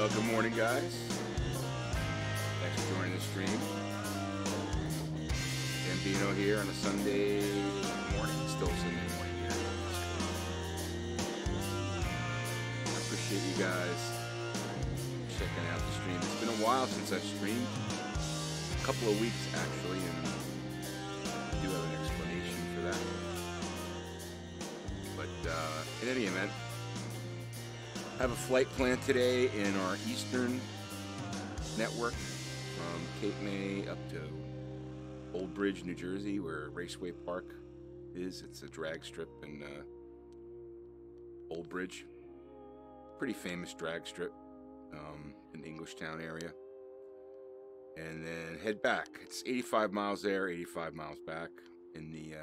Well, good morning, guys. Thanks for joining the stream. Gambino here on a Sunday morning. Still Sunday morning here. I appreciate you guys checking out the stream. It's been a while since I've streamed. A couple of weeks, actually, and I do have an explanation for that. But in any event, I have a flight plan today in our Eastern network from Cape May up to Old Bridge, New Jersey, where Raceway Park is. It's a drag strip in Old Bridge. Pretty famous drag strip in the Englishtown area. And then head back. It's 85 miles there, 85 miles back in the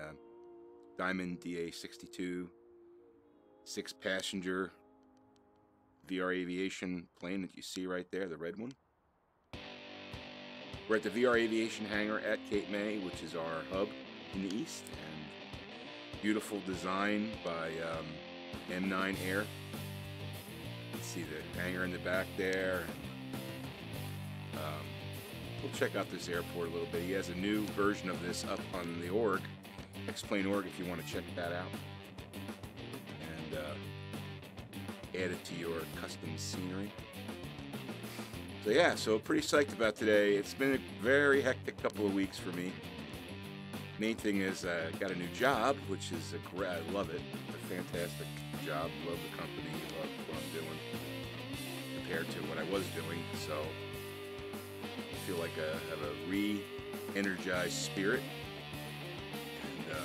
Diamond DA-62 6-passenger VRA Aviation plane that you see right there, the red one. We're at the VRA Aviation hangar at Cape May, which is our hub in the east, and beautiful design by M9 Air. You see the hangar in the back there. We'll check out this airport a little bit. He has a new version of this up on the org, Explain org, if you want to check that out. And add it to your custom scenery. So yeah, so pretty psyched about today. It's been a very hectic couple of weeks for me. Main thing is I got a new job, which is I love it. It's a fantastic job. Love the company, love what I'm doing compared to what I was doing. So I feel like I have a re-energized spirit. And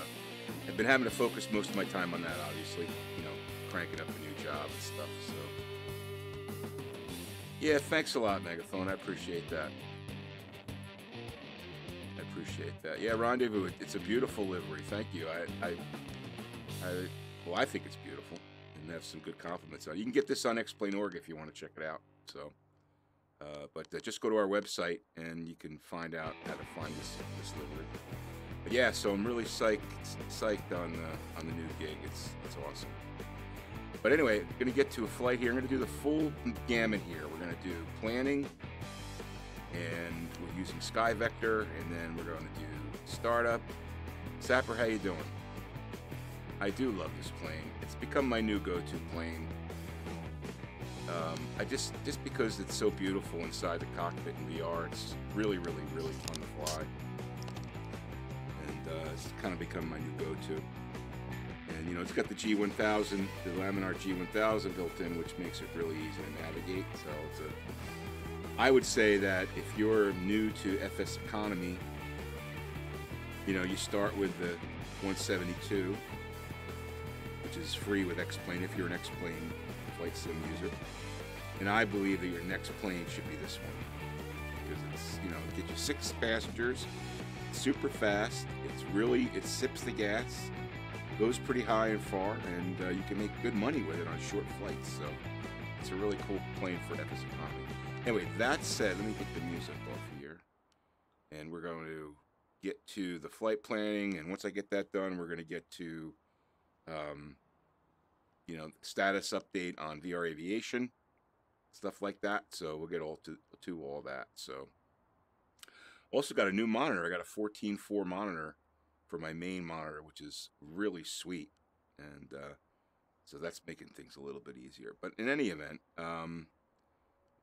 I've been having to focus most of my time on that, obviously. You know, cranking up a new job and stuff. So yeah, thanks a lot, Megaphone. I appreciate that. I appreciate that. Yeah, Rendezvous. It's a beautiful livery. Thank you. Well, I think it's beautiful, and have some good compliments on it. You can get this on Explain.org if you want to check it out. So, but just go to our website and you can find out how to find this livery. But yeah, so I'm really psyched on the new gig. It's awesome. But anyway, I'm going to get to a flight here. I'm going to do the full gamut here. We're going to do planning, and we're using SkyVector, and then we're going to do startup. Sapper, how you doing? I do love this plane. It's become my new go-to plane. I just because it's so beautiful inside the cockpit in VR, it's really, really, really fun to fly. And it's kind of become my new go-to. And you know, it's got the G1000, the Laminar G1000 built in, which makes it really easy to navigate. So I would say that if you're new to FSEconomy, you know, you start with the 172, which is free with X-Plane if you're an X-Plane flight sim user. And I believe that your next plane should be this one, because it's, you know, it gets you 6 passengers, super fast. It sips the gas. Goes pretty high and far, and you can make good money with it on short flights. So it's a really cool plane for FSEconomy. Anyway, that said, let me get the music off here, and we're going to get to the flight planning. And once I get that done, we're going to get to, you know, status update on VR Aviation, stuff like that. So we'll get all to all that. So also got a new monitor. I got a 14.4 monitor for my main monitor, which is really sweet, and so that's making things a little bit easier. But in any event, let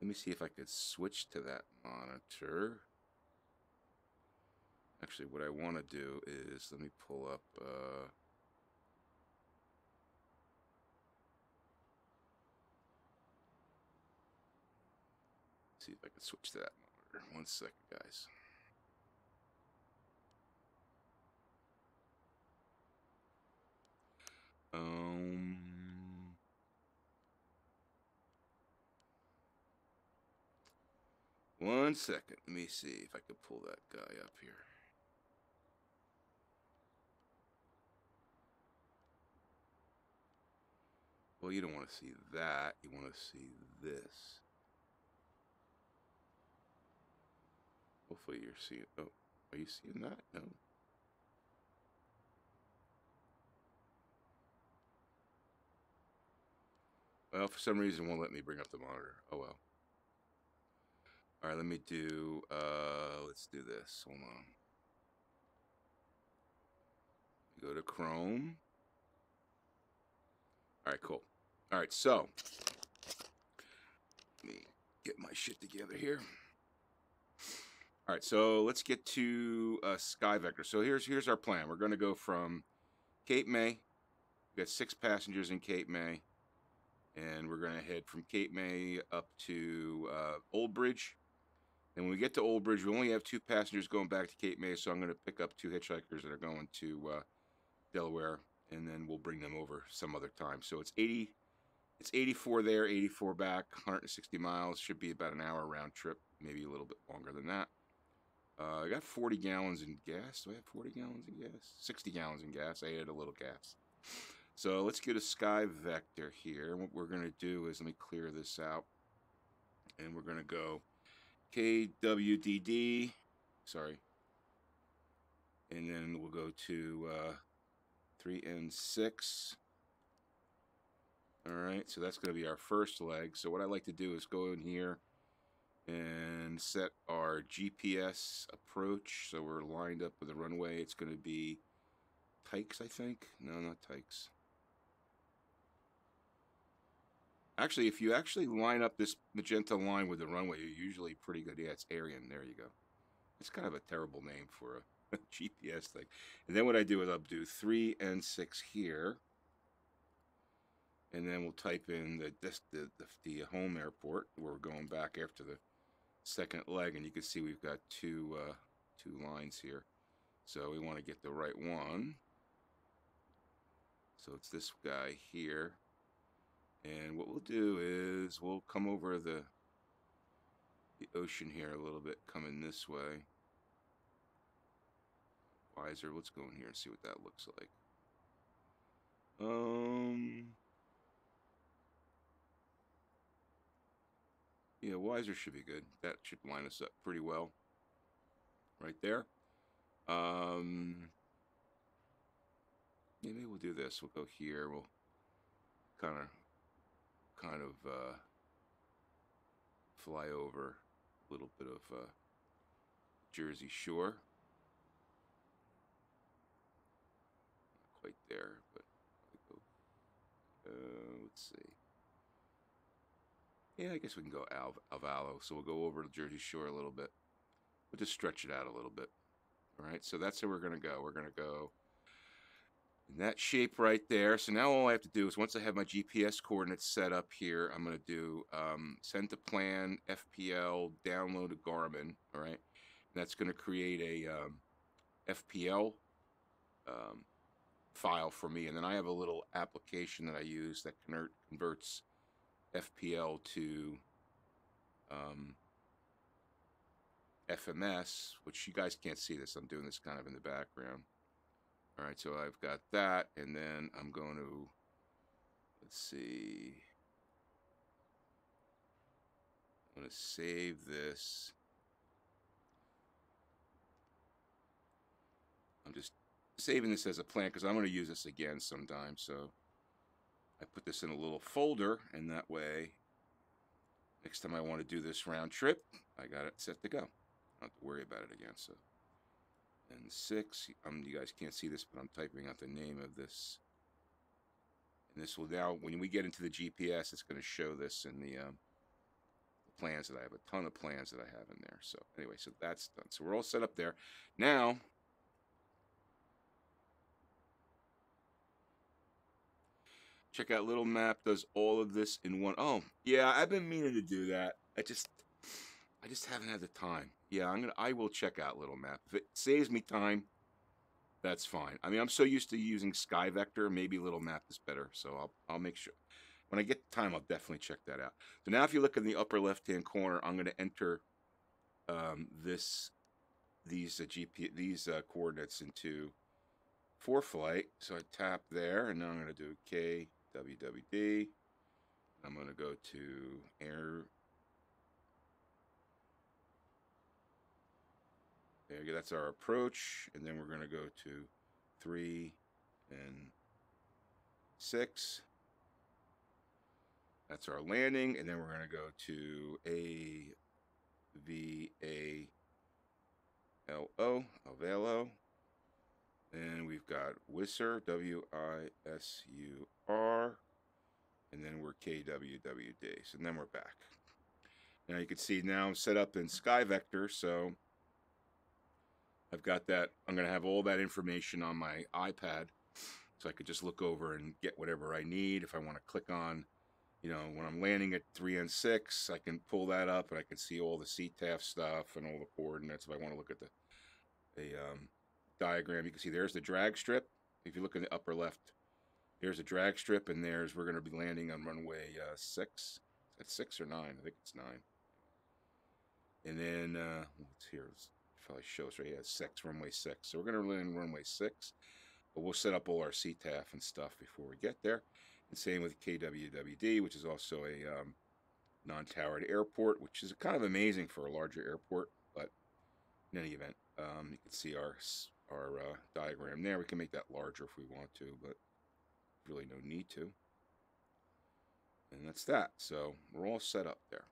me see if I could switch to that monitor. Actually, what I want to do is, let me pull up see if I can switch to that monitor. 1 second, guys. One second. Let me see if I can pull that guy up here. Well, you don't want to see that. You want to see this. Hopefully you're seeing... Oh, are you seeing that? No. Well, for some reason, it won't let me bring up the monitor. Oh, well. All right, let me do, let's do this. Hold on. Go to Chrome. All right, cool. All right, so let me get my shit together here. All right, so let's get to Sky Vector. So here's our plan. We're going to go from Cape May. We got 6 passengers in Cape May, and we're going to head from Cape May up to Old Bridge. And when we get to Old Bridge, we only have 2 passengers going back to Cape May, so I'm going to pick up 2 hitchhikers that are going to Delaware, and then we'll bring them over some other time. So it's 84 there, 84 back, 160 miles. Should be about an hour round trip, maybe a little bit longer than that. I got 40 gallons in gas. Do I have 40 gallons in gas? 60 gallons in gas. I added a little gas. So let's get a Sky Vector here. What we're going to do is, let me clear this out. And we're going to go KWWD. Sorry. And then we'll go to 3 and 6. All right, so that's going to be our first leg. So what I like to do is go in here and set our GPS approach. So we're lined up with the runway. It's going to be Tykes, I think. No, not Tykes. Actually, if you actually line up this magenta line with the runway, you're usually pretty good. Yeah, it's Arian. There you go. It's kind of a terrible name for a GPS thing. And then what I do is I'll do 3 and 6 here. And then we'll type in the home airport where we're going back after the second leg, and you can see we've got two lines here. So we want to get the right one. So it's this guy here. And what we'll do is we'll come over the ocean here a little bit, coming this way. Wiser, let's go in here and see what that looks like. Yeah, Wiser should be good. That should line us up pretty well. Right there. Yeah, maybe we'll do this. We'll go here. We'll kind of fly over a little bit of Jersey Shore. Not quite there, but let's see. Yeah, I guess we can go Alvalo. So we'll go over to Jersey Shore a little bit. We'll just stretch it out a little bit. All right, so that's where we're going to go. We're going to go in that shape right there. So now all I have to do is, once I have my GPS coordinates set up here, I'm going to do send to plan, FPL, download a Garmin. All right, and that's going to create a FPL file for me. And then I have a little application that I use that converts FPL to FMS, which you guys can't see this. I'm doing this kind of in the background. All right, so I've got that, and then I'm going to, let's see, I'm going to save this. I'm just saving this as a plan because I'm going to use this again sometime. So I put this in a little folder, and that way, next time I want to do this round trip, I got it set to go. I don't have to worry about it again. So, and 6, you guys can't see this, but I'm typing out the name of this. And this will now, when we get into the GPS, it's going to show this in the plans that I have. A ton of plans that I have in there. So anyway, so that's done. So we're all set up there. Now, check out Little Map does all of this in one. Oh, yeah, I've been meaning to do that. I just haven't had the time. Yeah, I will check out Little Map. If it saves me time, that's fine. I mean, I'm so used to using Sky Vector, maybe Little Map is better. So I'll make sure. When I get the time, I'll definitely check that out. So now if you look in the upper left-hand corner, I'm going to enter these coordinates into ForeFlight. So I tap there, and now I'm going to do KWWD. I'm going to go to air. There you go. That's our approach, and then we're going to go to 3 and 6. That's our landing, and then we're going to go to V-A-L-O, Avelo. And we've got Wisur, W-I-S-U-R. And then we're KWWD. So then we're back. Now you can see now I'm set up in Sky Vector, so I've got that. I'm going to have all that information on my iPad, so I could just look over and get whatever I need. If I want to click on, you know, when I'm landing at 3N6, I can pull that up and I can see all the CTAF stuff and all the coordinates. If I want to look at the diagram, you can see there's the drag strip. If you look in the upper left, there's a drag strip, and we're going to be landing on runway 6. That's 6 or 9? I think it's 9. And then, what's here? It's probably shows right here, 6, runway 6. So we're going to land runway 6, but we'll set up all our CTAF and stuff before we get there. And same with KWWD, which is also a non-towered airport, which is kind of amazing for a larger airport. But in any event, you can see our diagram there. We can make that larger if we want to, but really no need to. And that's that. So we're all set up there.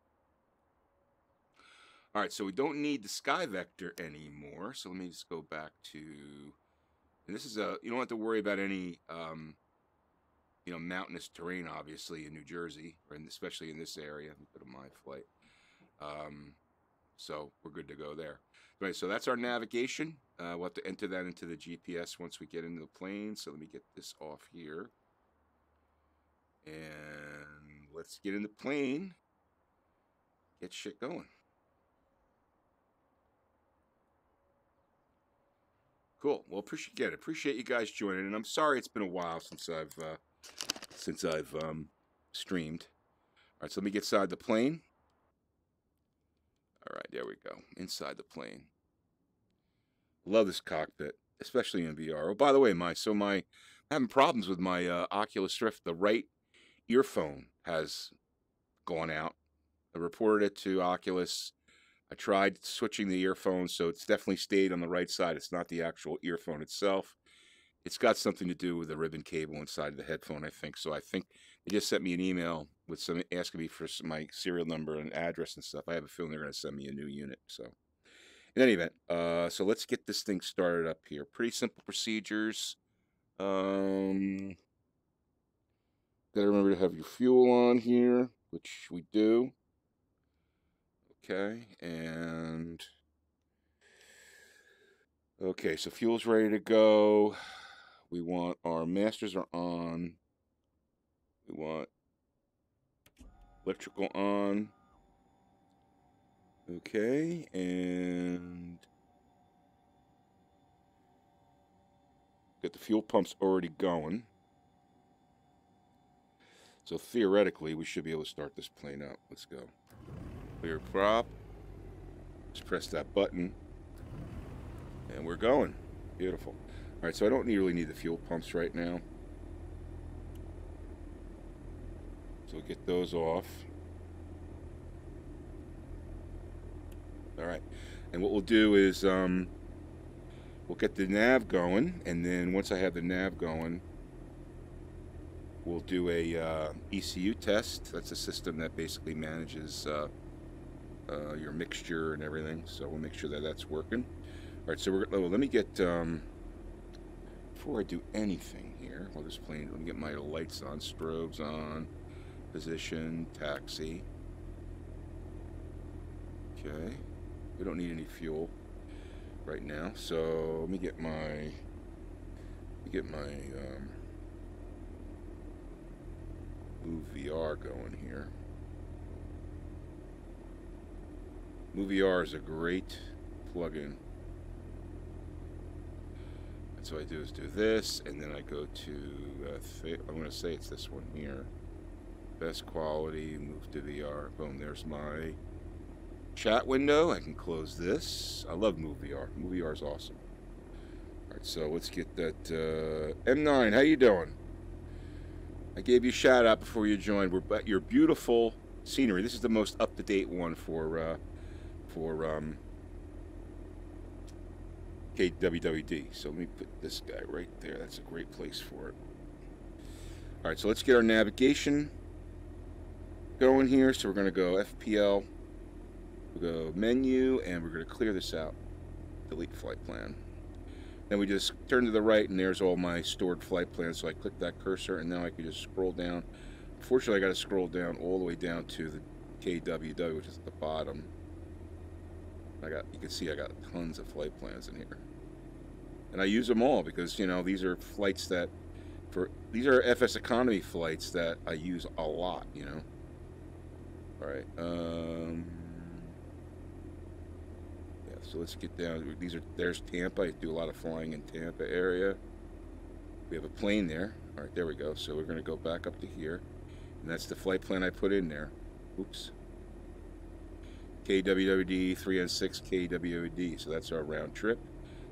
All right, so we don't need the Sky Vector anymore. So let me just go back to, and this is you don't have to worry about any, you know, mountainous terrain, obviously, in New Jersey, or especially in this area. Let me go to my flight. So we're good to go there. Right, so that's our navigation. We'll have to enter that into the GPS once we get into the plane. So let me get this off here. And let's get in the plane. Get shit going. Cool. Well, appreciate you guys joining, and I'm sorry it's been a while since I've streamed. All right, so let me get inside the plane. All right, there we go. Inside the plane. Love this cockpit, especially in VR. Oh, by the way, I'm having problems with my Oculus Rift. The right earphone has gone out. I reported it to Oculus. I tried switching the earphones, so it's definitely stayed on the right side. It's not the actual earphone itself. It's got something to do with the ribbon cable inside of the headphone, I think. So I think they just sent me an email with asking me for my serial number and address and stuff. I have a feeling they're going to send me a new unit. So in any event, so let's get this thing started up here. Pretty simple procedures. Gotta remember to have your fuel on here, which we do. Okay, and okay, so fuel's ready to go. We want our masters are on. We want electrical on. Okay, and got the fuel pumps already going. So theoretically, we should be able to start this plane up. Let's go. Clear prop. Just press that button. And we're going. Beautiful. All right, so I don't really need the fuel pumps right now. So we'll get those off. All right. And what we'll do is we'll get the nav going. And then once I have the nav going, we'll do a ECU test. That's a system that basically manages your mixture and everything. So we'll make sure that that's working. All right, so let me get, before I do anything here, while this plane, let me get my lights on, strobes on, position, taxi. Okay, we don't need any fuel right now. So let me get my, Move VR going here. Move VR is a great plugin. And so I do is do this, and then I go to, I'm going to say it's this one here. Best quality, move to VR. Boom, there's my chat window. I can close this. I love Move VR. Move VR is awesome. All right, so let's get that. M9, how you doing? I gave you a shout out before you joined. We're at your beautiful scenery. This is the most up-to-date one for KWWD. So let me put this guy right there. That's a great place for it. All right, so let's get our navigation going here. So we're going to go FPL We'll go menu, and we're going to clear this out. Delete flight plan. Then we just turn to the right, and there's all my stored flight plans. So I click that cursor, and now I can just scroll down. Unfortunately, I got to scroll down all the way down to the KWWD, which is at the bottom. You can see I got tons of flight plans in here, and I use them all because, you know, these are flights that these are FSEconomy flights that I use a lot, you know. All right. Yeah. So let's get down. There's Tampa. I do a lot of flying in Tampa area. We have a plane there. All right, there we go. So we're going to go back up to here, and that's the flight plan I put in there. Oops. KWWD 3N6 KWWD. So that's our round trip.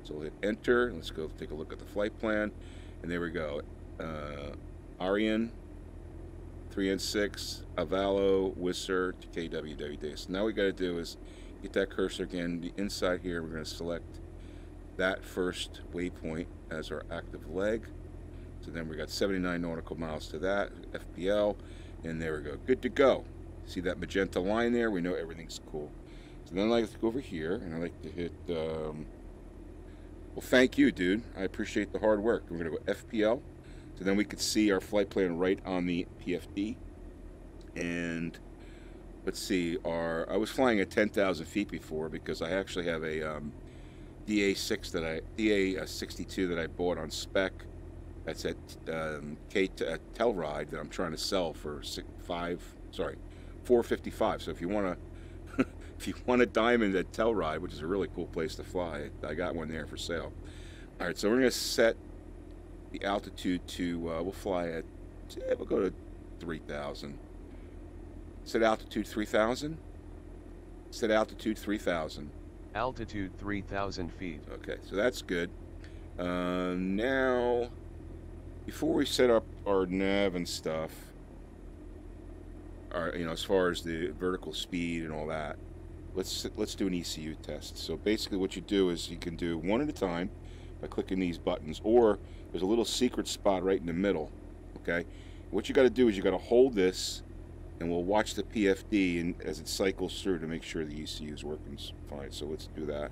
So we'll hit enter. Let's go take a look at the flight plan, and there we go. Arian 3N6 Avalo Whistler to KWWD. So now we got to do is get that cursor again. The inside here, we're going to select that first waypoint as our active leg. So then we got 79 nautical miles to that FPL, and there we go. Good to go. See that magenta line there? We know everything's cool. So then I like to go over here, and I like to hit. Well, thank you, dude. I appreciate the hard work. We're going to go FPL. So then we could see our flight plan right on the PFD. And let's see, I was flying at 10,000 feet before because I actually have a DA-62 that I bought on spec. That's at Tellride that I'm trying to sell for $455. So if you want to, if you want a diamond at Tellride, which is a really cool place to fly, I got one there for sale. All right, so we're going to set the altitude to, we'll fly at, we'll go to 3,000. Set altitude 3,000? Set altitude 3,000. Altitude 3,000 feet. Okay, so that's good. Now, before we set up our nav and stuff, you know, as far as the vertical speed and all that, let's do an ECU test. So basically what you do is you can do one at a time by clicking these buttons, or there's a little secret spot right in the middle. Okay, what you got to do is you got to hold this, and we'll watch the PFD and as it cycles through to make sure the ECU is working fine. So let's do that.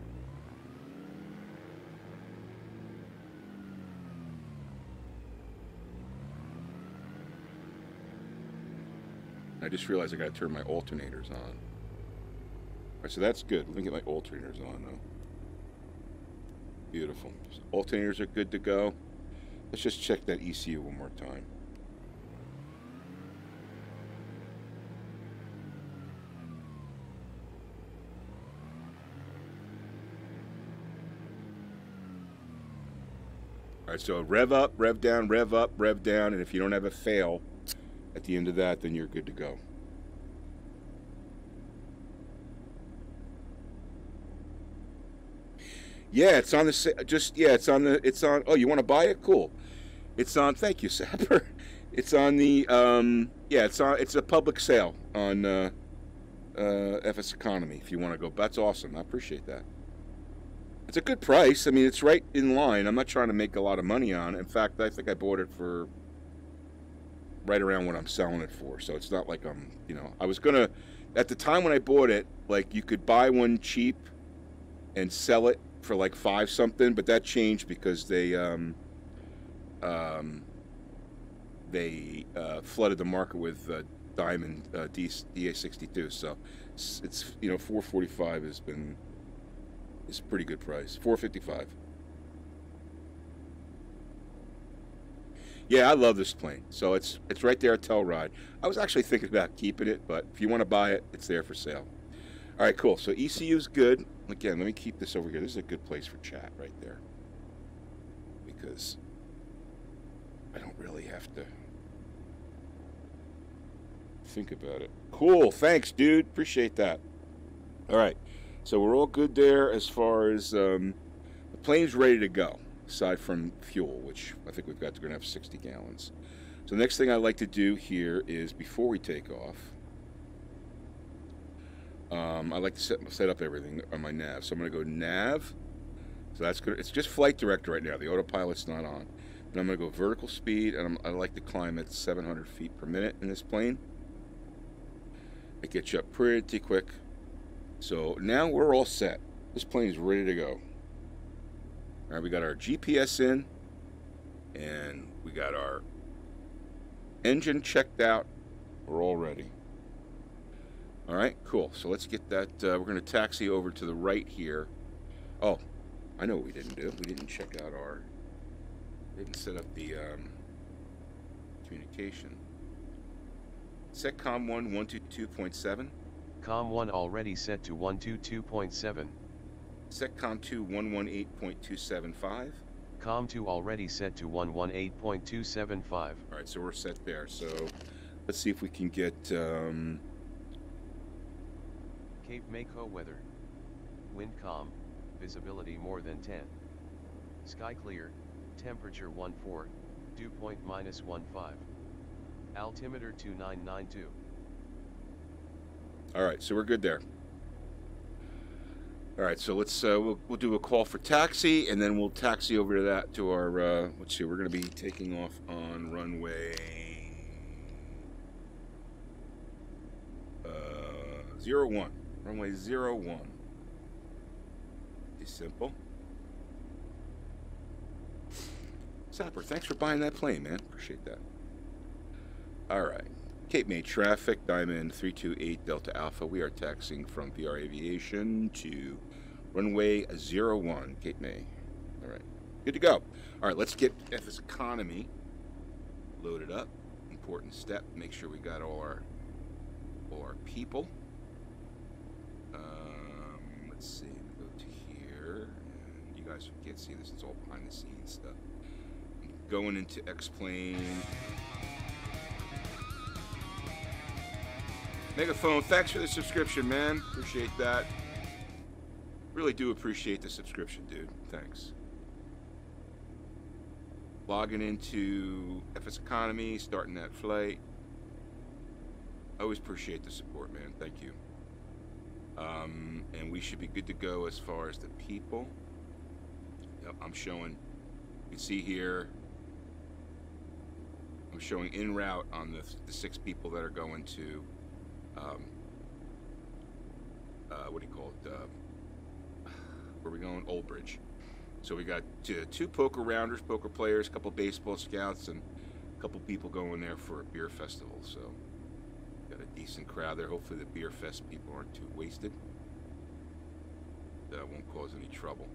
I just realized I got to turn my alternators on. All right, so that's good. Let me get my alternators on though. Beautiful. So alternators are good to go. Let's just check that ECU one more time. All right, so rev up, rev down, rev up, rev down, and if you don't have a fail at the end of that, then you're good to go. Yeah, it's on the it's on. Oh, you want to buy it? Cool. It's on. Thank you, Sapper. It's on the yeah, it's a public sale on FSEconomy if you want to go. That's awesome. I appreciate that. It's a good price. I mean, it's right in line. I'm not trying to make a lot of money on it. In fact, I think I bought it for right around what I'm selling it for. So it's not like I'm, you know, I was gonna, at the time when I bought it, like you could buy one cheap and sell it for like $5 something, but that changed because they flooded the market with diamond DA-62. So it's, you know, $445 has been, it's a pretty good price. $455. Yeah, I love this plane. So it's right there at Tellride. I was actually thinking about keeping it, but if you want to buy it, it's there for sale. All right, cool. So ECU's good. Again, let me keep this over here. This is a good place for chat right there, because I don't really have to think about it. Cool. Thanks, dude. Appreciate that. All right. So we're all good there as far as the plane's ready to go, aside from fuel, which I think we're going to have 60 gallons. So the next thing I like to do here is, before we take off, I like to set up everything on my nav. So I'm going to go nav. So that's good. It's just flight director right now. The autopilot's not on. And I'm going to go vertical speed, and I like to climb at 700 feet per minute in this plane. It gets you up pretty quick. So now we're all set. This plane is ready to go. All right, we got our GPS in, and we got our engine checked out. We're all ready. All right, cool. So let's get that. We're going to taxi over to the right here. Oh, I know what we didn't do. We didn't check out our. Didn't set up the communication. Setcom 1 122.7. Com 1 already set to 122.7. Setcom 2 118.275. Com 2 already set to 118.275. All right, so we're set there. So let's see if we can get Cape Mako weather. Wind calm, visibility more than 10. Sky clear, temperature 14, dew point -15. Altimeter 2992. All right, so we're good there. All right, so let's we'll do a call for taxi, and then we'll taxi over to that to our. Let's see, we're going to be taking off on runway 01. Runway 01. Be simple. Sapper, thanks for buying that plane, man. Appreciate that. All right. Cape May traffic, Diamond 328 Delta Alpha. We are taxiing from VRA Aviation to runway 01, Cape May. All right. Good to go. All right, let's get FSEconomy loaded up. Important step. Make sure we got all our people. Let's see. Go to here. And you guys can't see this. It's all behind the scenes stuff. Going into X-Plane. Megaphone, thanks for the subscription, man. Appreciate that. Really do appreciate the subscription, dude. Thanks. Logging into FSEconomy, starting that flight. Always appreciate the support, man. Thank you. And we should be good to go as far as the people. Yep, I'm showing. You can see here. I'm showing en route on the 6 people that are going to. What do you call it? Where are we going? Old Bridge. So we got 2 poker rounders, poker players, a couple baseball scouts, and a couple people going there for a beer festival. So got a decent crowd there. Hopefully the beer fest people aren't too wasted. That won't cause any trouble.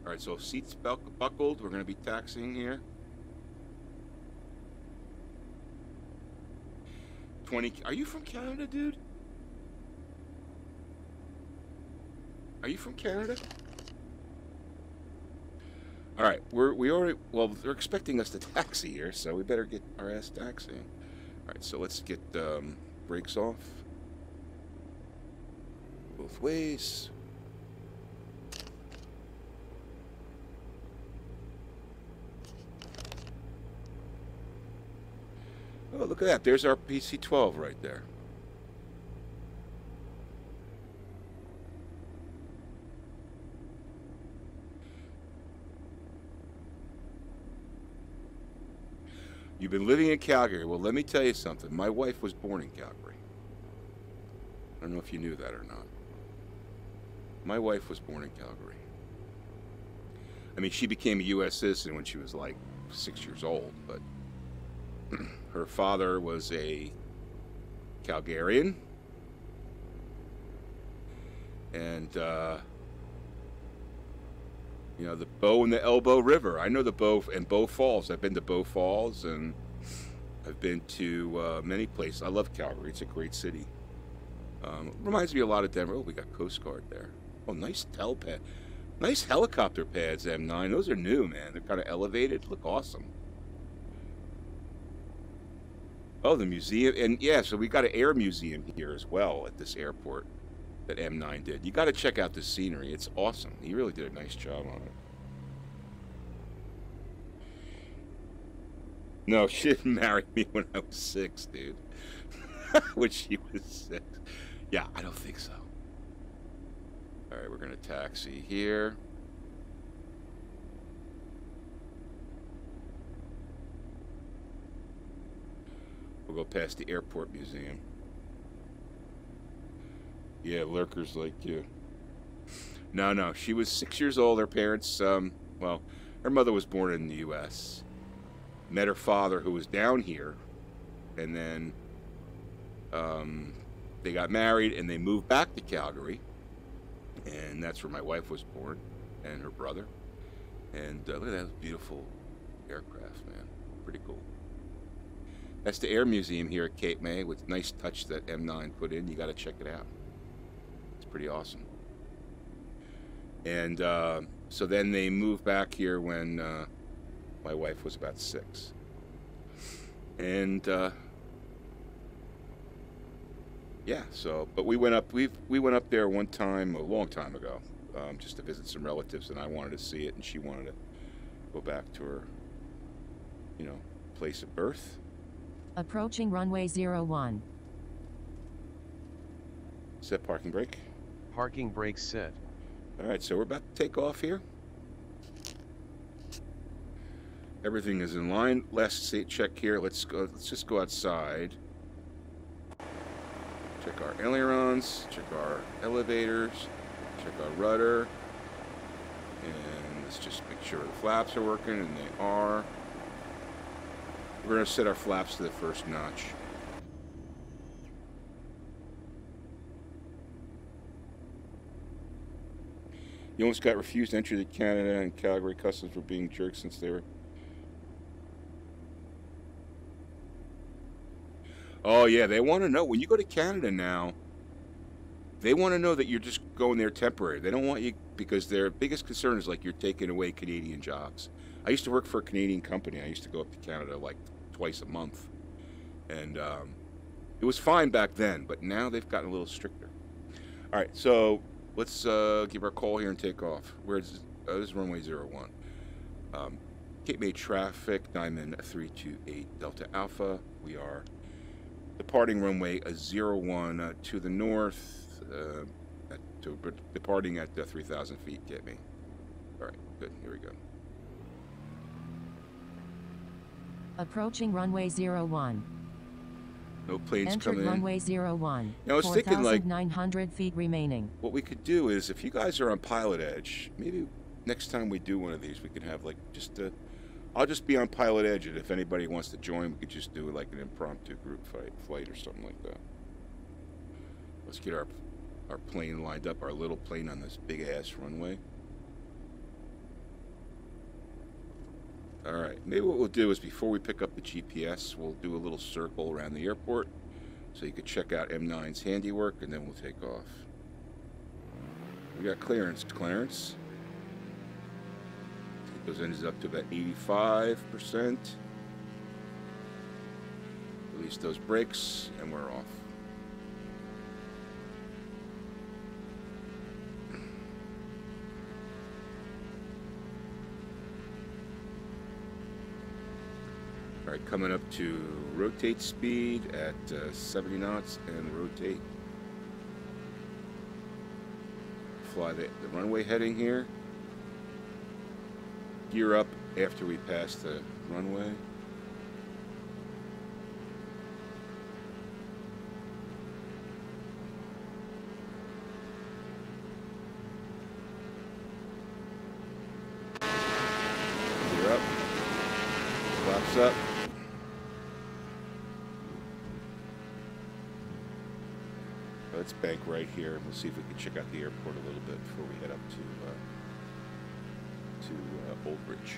All right, so seats buckled. We're going to be taxiing here. 20. Are you from Canada, dude? Are you from Canada? All right, we already. Well, they're expecting us to taxi here, so we better get our ass taxiing. All right, so let's get brakes off. Both ways. Oh, look at that. There's our PC-12 right there. You've been living in Calgary. Well, let me tell you something. My wife was born in Calgary. I don't know if you knew that or not. My wife was born in Calgary. I mean, she became a U.S. citizen when she was like 6 years old, but her father was a Calgarian, and you know, the Bow and the Elbow River. I know the Bow and Bow Falls. I've been to Bow Falls, and I've been to many places. I love Calgary. It's a great city. Reminds me a lot of Denver. Oh, we got Coast Guard there. Oh, nice pad. Nice helicopter pads, M9. Those are new, man. They're kind of elevated. Look awesome. Oh, the museum. And yeah, so we got an air museum here as well at this airport that M9 did. You got to check out the scenery. It's awesome. He really did a nice job on it. No, she didn't marry me when I was 6, dude. When she was 6. Yeah, I don't think so. All right, we're going to taxi here. We'll go past the airport museum. Yeah, lurkers like you. No. She was 6 years old. Her parents, well, her mother was born in the U.S. Met her father, who was down here, and then they got married, and they moved back to Calgary, and that's where my wife was born, and her brother. And look at that beautiful aircraft, man. Pretty cool. That's the Air Museum here at Cape May, with nice touch that M9 put in. You got to check it out. It's pretty awesome. And so then they moved back here when my wife was about 6. And yeah, so, but we went up there one time, a long time ago, just to visit some relatives, and I wanted to see it, and she wanted to go back to her, you know, place of birth. Approaching runway 01. Set parking brake. Parking brake set. All right, so we're about to take off here. Everything is in line. Last check here. Let's go. Let's just go outside. Check our ailerons. Check our elevators. Check our rudder. And let's just make sure the flaps are working, and they are. We're going to set our flaps to the first notch. You almost got refused entry to Canada, and Calgary Customs for being jerks since they were... Oh yeah, they want to know, when you go to Canada now, they want to know that you're just going there temporary. They don't want you, because their biggest concern is like you're taking away Canadian jobs. I used to work for a Canadian company. I used to go up to Canada like twice a month. And it was fine back then, but now they've gotten a little stricter. All right, so let's give our call here and take off. Where's this is runway 01. Cape May traffic, Diamond 328 Delta Alpha. We are departing runway 01 to the north, departing at 3,000 feet, Cape May. All right, good, here we go. Approaching runway 01. No planes Entered coming in. runway 01. Now I was thinking, like, 4,900 feet remaining. what we could do is, if you guys are on Pilot Edge, maybe next time we do one of these, we can have like just a... I'll just be on Pilot Edge, and if anybody wants to join, we could just do like an impromptu group flight or something like that. Let's get our plane lined up, our little plane on this big-ass runway. Alright, maybe what we'll do is, before we pick up the GPS, we'll do a little circle around the airport so you could check out M9's handiwork, and then we'll take off. We got clearance. Take those engines up to about 85%. Release those brakes, and we're off. All right, coming up to rotate speed at 70 knots and rotate. Fly the runway heading here. Gear up after we pass the runway. Gear up. Flaps up. Let's bank right here, and we'll see if we can check out the airport a little bit before we head up to Old Bridge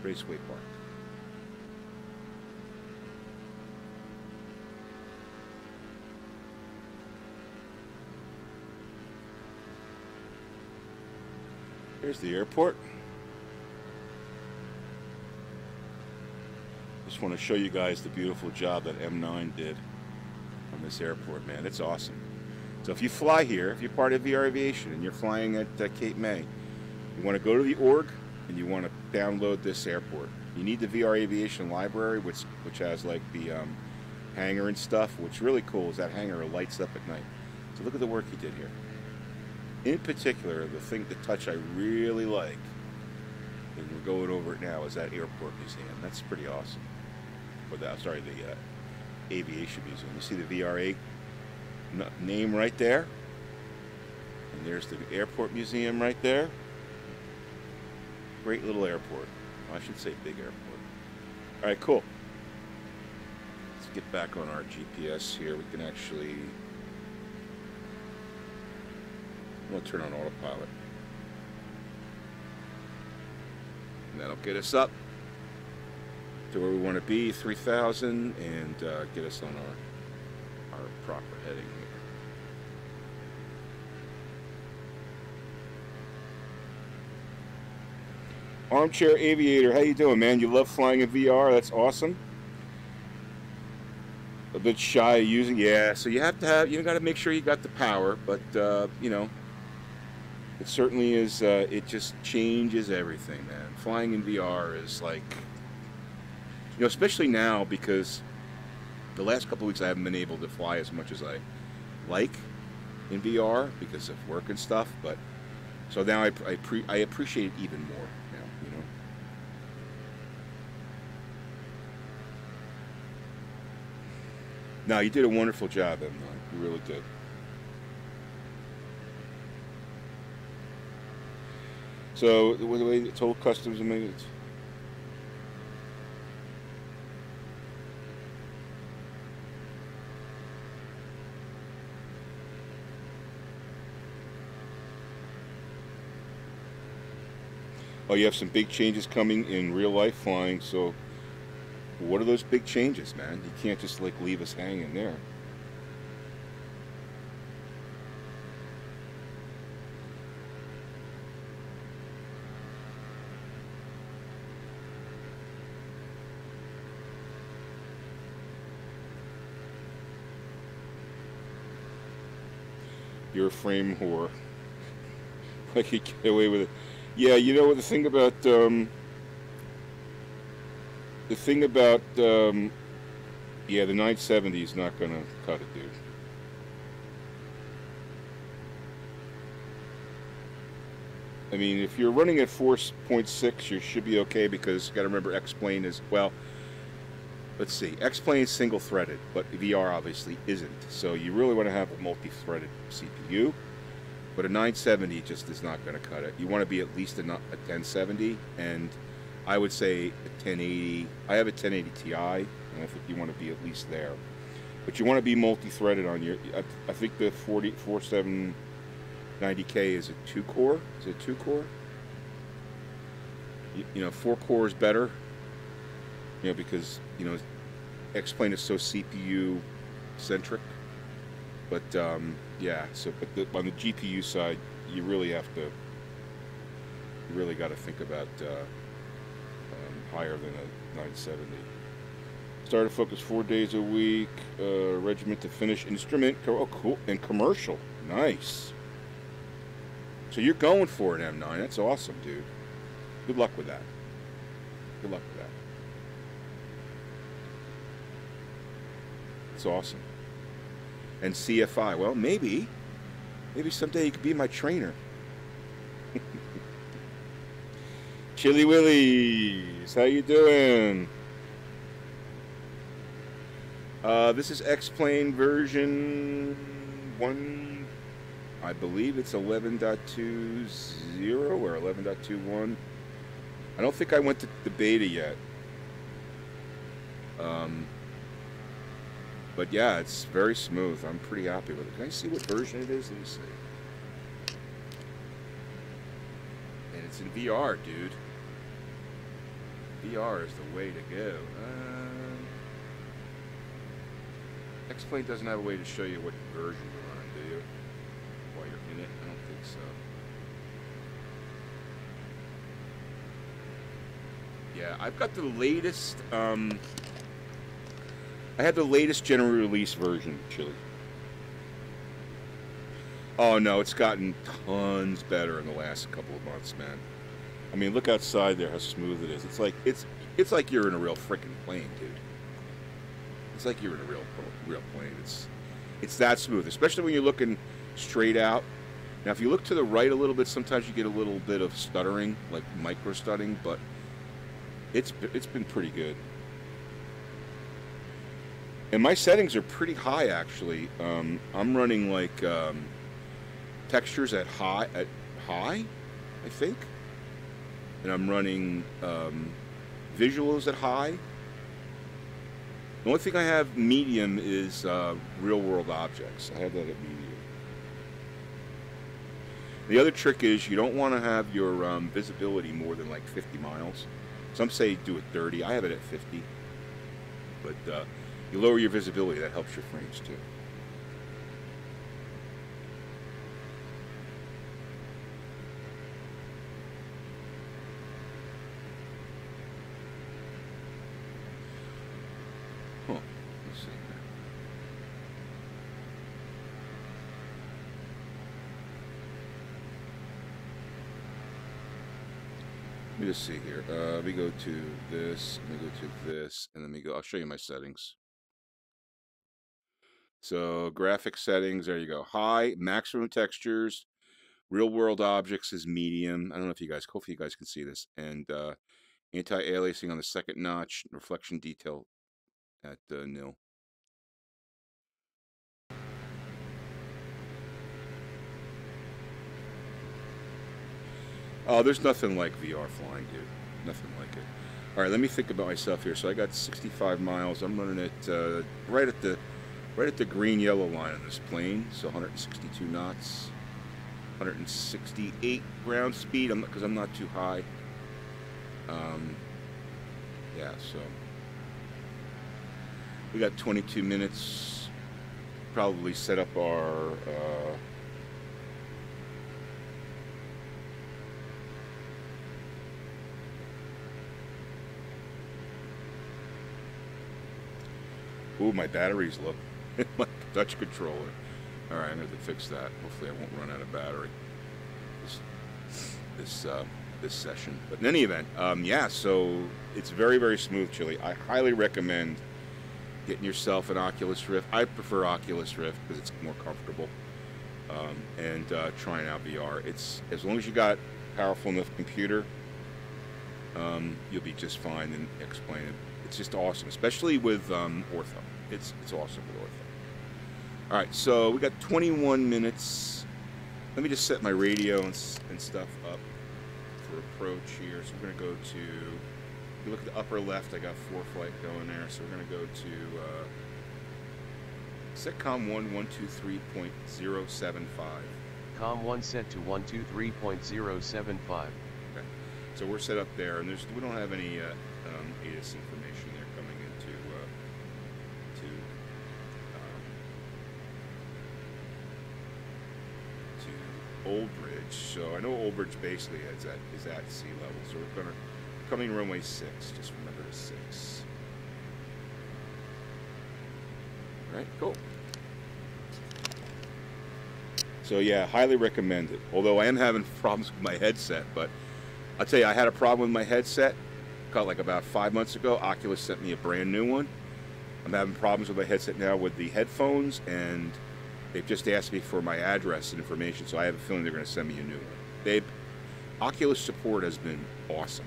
Raceway Park. Here's the airport. Just want to show you guys the beautiful job that M9 did on this airport, man. It's awesome. So if you fly here, if you're part of VR Aviation and you're flying at Cape May, you want to go to the org and you want to download this airport. You need the VR Aviation library, which has like the hangar and stuff. What's really cool is that hangar lights up at night. So look at the work he did here. In particular, the touch I really like, and we're going over it now, is that airport museum. That's pretty awesome. Or the Aviation Museum. You see the VRA name right there? And there's the airport museum right there. Great little airport. Well, I should say big airport. All right, cool. Let's get back on our GPS here. We can actually... I'm going to turn on autopilot. And that'll get us up to where we want to be, 3,000, and get us on our proper heading here. Armchair Aviator, how you doing, man? You love flying in VR? That's awesome. A bit shy of using, yeah. So you have to have, you got to make sure you got the power, but you know, it certainly is. It just changes everything, man. Flying in VR is like, you know, especially now because the last couple of weeks I haven't been able to fly as much as I like in VR because of work and stuff. But so now I appreciate it even more. No, you did a wonderful job, M9. You really did. So, the way it's whole customs and maintenance. Oh, you have some big changes coming in real life flying, so... What are those big changes, man? You can't just like leave us hanging there. You're a frame whore. I could get away with it. Yeah, you know what the thing about yeah, the 970 is not gonna cut it, dude. I mean, if you're running at 4.6, you should be okay because you gotta remember X-plane is, well, let's see, X-plane is single-threaded, but VR obviously isn't. So you really want to have a multi-threaded CPU, but a 970 just is not gonna cut it. You want to be at least a 1070, and I would say a 1080. I have a 1080 Ti, and I think you want to be at least there. But you want to be multi-threaded on your. I think the 4790K is a 2-core. Is it 2-core? You know, 4-core is better. You know, because you know, X-plane is so CPU centric. But yeah. So, but on the GPU side, you really have to. You really got to think about. Higher than a 970. Started focus 4 days a week. Regiment to finish instrument. Oh, cool. And commercial. Nice. So you're going for an M9. That's awesome, dude. Good luck with that. Good luck with that. It's awesome. And CFI. Well, maybe someday you could be my trainer. Chili Willies, how you doing? This is X-Plane version 1, I believe it's 11.20 or 11.21. I don't think I went to the beta yet. But yeah, it's very smooth. I'm pretty happy with it. Can I see what version it is? Let me see. And it's in VR, dude. VR is the way to go. X-Plane doesn't have a way to show you what version you're on, do you? While you're in it? I don't think so. Yeah, I've got the latest, I had the latest general release version, Chili. Oh no, it's gotten tons better in the last couple of months, man. I mean, look outside there, how smooth it is. It's like you're in a real freaking plane, dude. It's like you're in a real plane. It's that smooth, especially when you're looking straight out. Now, if you look to the right a little bit, sometimes you get a little bit of stuttering, like micro stuttering, but it's been pretty good. And my settings are pretty high, actually. I'm running like textures at high, I think. And I'm running visuals at high. The only thing I have medium is real world objects. I have that at medium. The other trick is you don't want to have your visibility more than like 50 miles. Some say do it 30. I have it at 50. But you lower your visibility, that helps your frames too. Huh. Let's see here. Let me just see here. Let me go to this, let me go to this, and then I'll show you my settings. So graphic settings, there you go. High, maximum textures, real world objects is medium. I don't know if you guys, hopefully you guys can see this. And anti-aliasing on the second notch, reflection detail at nil. Oh, there's nothing like VR flying, dude. Nothing like it. All right, let me think about myself here. So I got 65 miles. I'm running it right at the green-yellow line on this plane. So 162 knots, 168 ground speed. Because I'm not too high. Yeah. So we got 22 minutes. Probably set up our. Ooh, my battery's low. My touch controller. All right, I'm going to fix that. Hopefully I won't run out of battery this session. But in any event, yeah, so it's very, very smooth, Chili. I highly recommend getting yourself an Oculus Rift. I prefer Oculus Rift because it's more comfortable. And trying out VR. It's, as long as you got powerful enough computer, you'll be just fine and explain it. It's just awesome, especially with ortho. It's awesome with ortho. All right, so we got 21 minutes. Let me just set my radio and stuff up for approach here. So we're going to go to, if you look at the upper left, I got 4-flight going there. So we're going to go to SETCOM 123.075. COM 1 set to 123.075. Okay, so we're set up there, and we don't have any ATIS information there coming into Old Bridge. So I know Old Bridge basically is at sea level. So we're coming runway 6. Just remember the 6. All right, cool. So yeah, highly recommend it. Although I am having problems with my headset, but I'll tell you, I had a problem with my headset like about 5 months ago. Oculus sent me a brand new one. I'm having problems with my headset now with the headphones, and they've just asked me for my address and information, so I have a feeling they're going to send me a new one. Oculus support has been awesome.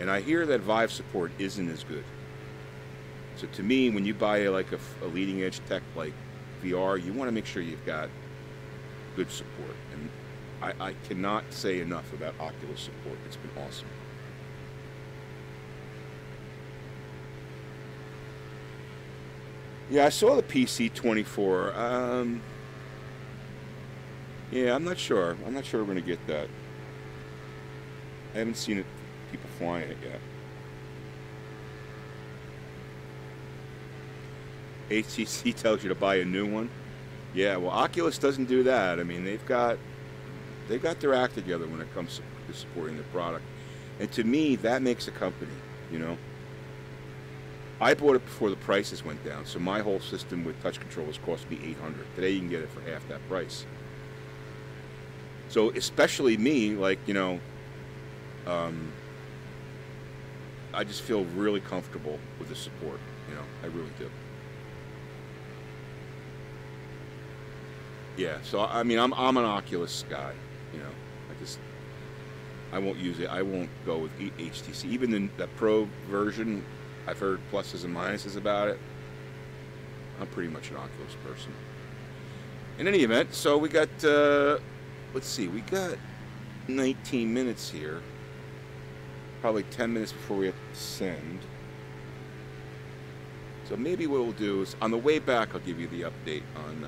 And I hear that Vive support isn't as good. So to me, when you buy like a leading edge tech like VR, you want to make sure you've got good support. And I cannot say enough about Oculus support. It's been awesome. Yeah, I saw the PC-24. Yeah, I'm not sure. I'm not sure we're going to get that. I haven't seen people flying it yet. HTC tells you to buy a new one. Yeah, well, Oculus doesn't do that. I mean, they've got their act together when it comes to supporting the product. And to me, that makes a company, you know. I bought it before the prices went down, so my whole system with touch controllers cost me $800. Today you can get it for half that price. So especially me, like, you know, I just feel really comfortable with the support, you know, I really do. Yeah, so I mean, I'm an Oculus guy, you know. I won't use it. I won't go with HTC. Even in the Pro version, I've heard pluses and minuses about it. I'm pretty much an Oculus person. In any event, so we got, let's see, we got 19 minutes here. Probably 10 minutes before we have to send. So maybe what we'll do is, on the way back, I'll give you the update on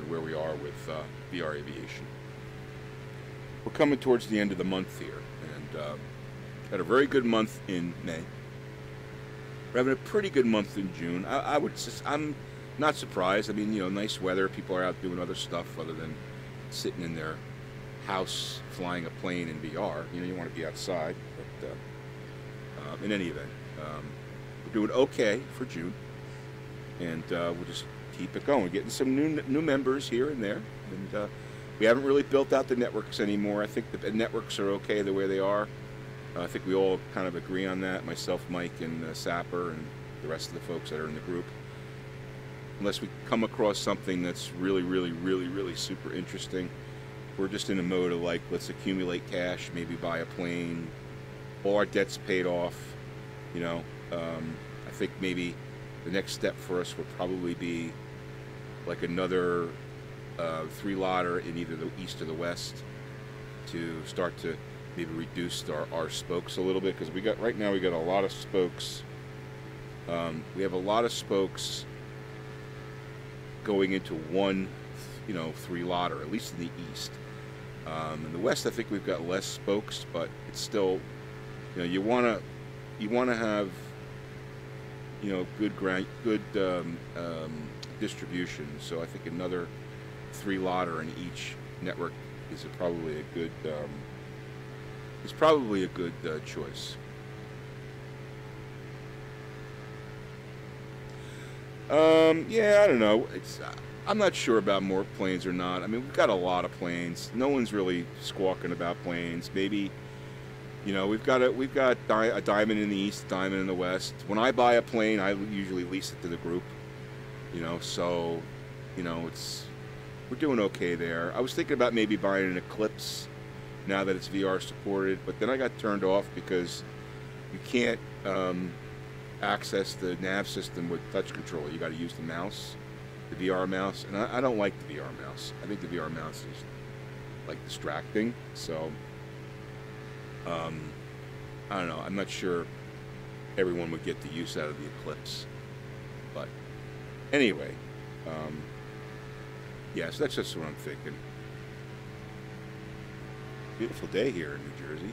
where we are with VR Aviation. We're coming towards the end of the month here, and had a very good month in May. We're having a pretty good month in June. I'm not surprised. I mean, you know, nice weather. People are out doing other stuff other than sitting in their house flying a plane in VR. You know, you want to be outside. But in any event, we're doing okay for June, and we'll just keep it going. Getting some new members here and there, and we haven't really built out the networks anymore. I think the networks are okay the way they are. I think we all kind of agree on that. Myself, Mike, and Sapper, and the rest of the folks that are in the group. Unless we come across something that's really super interesting, we're just in a mode of like, let's accumulate cash, maybe buy a plane, all our debts paid off. You know, I think maybe the next step for us would probably be like another 3-lotter in either the east or the west to start to maybe reduce our spokes a little bit, because right now we got a lot of spokes. We have a lot of spokes going into one, you know, 3-lotter, at least in the east. In the west, I think we've got less spokes, but it's still, you know, you want to have, you know, good distribution. So I think another 3-lotter in each network is probably a good choice. Yeah, I don't know. I'm not sure about more planes or not. I mean, we've got a lot of planes. No one's really squawking about planes. Maybe, you know, we've got a diamond in the east, a diamond in the west. When I buy a plane, I usually lease it to the group. You know, so, you know, we're doing okay there. I was thinking about maybe buying an Eclipse now that it's VR supported, but then I got turned off because you can't access the nav system with touch control. You got to use the mouse, the VR mouse, and I don't like the VR mouse. I think the VR mouse is like distracting. So I don't know. I'm not sure everyone would get the use out of the Eclipse, but anyway, yeah. So that's just what I'm thinking. Beautiful day here in New Jersey.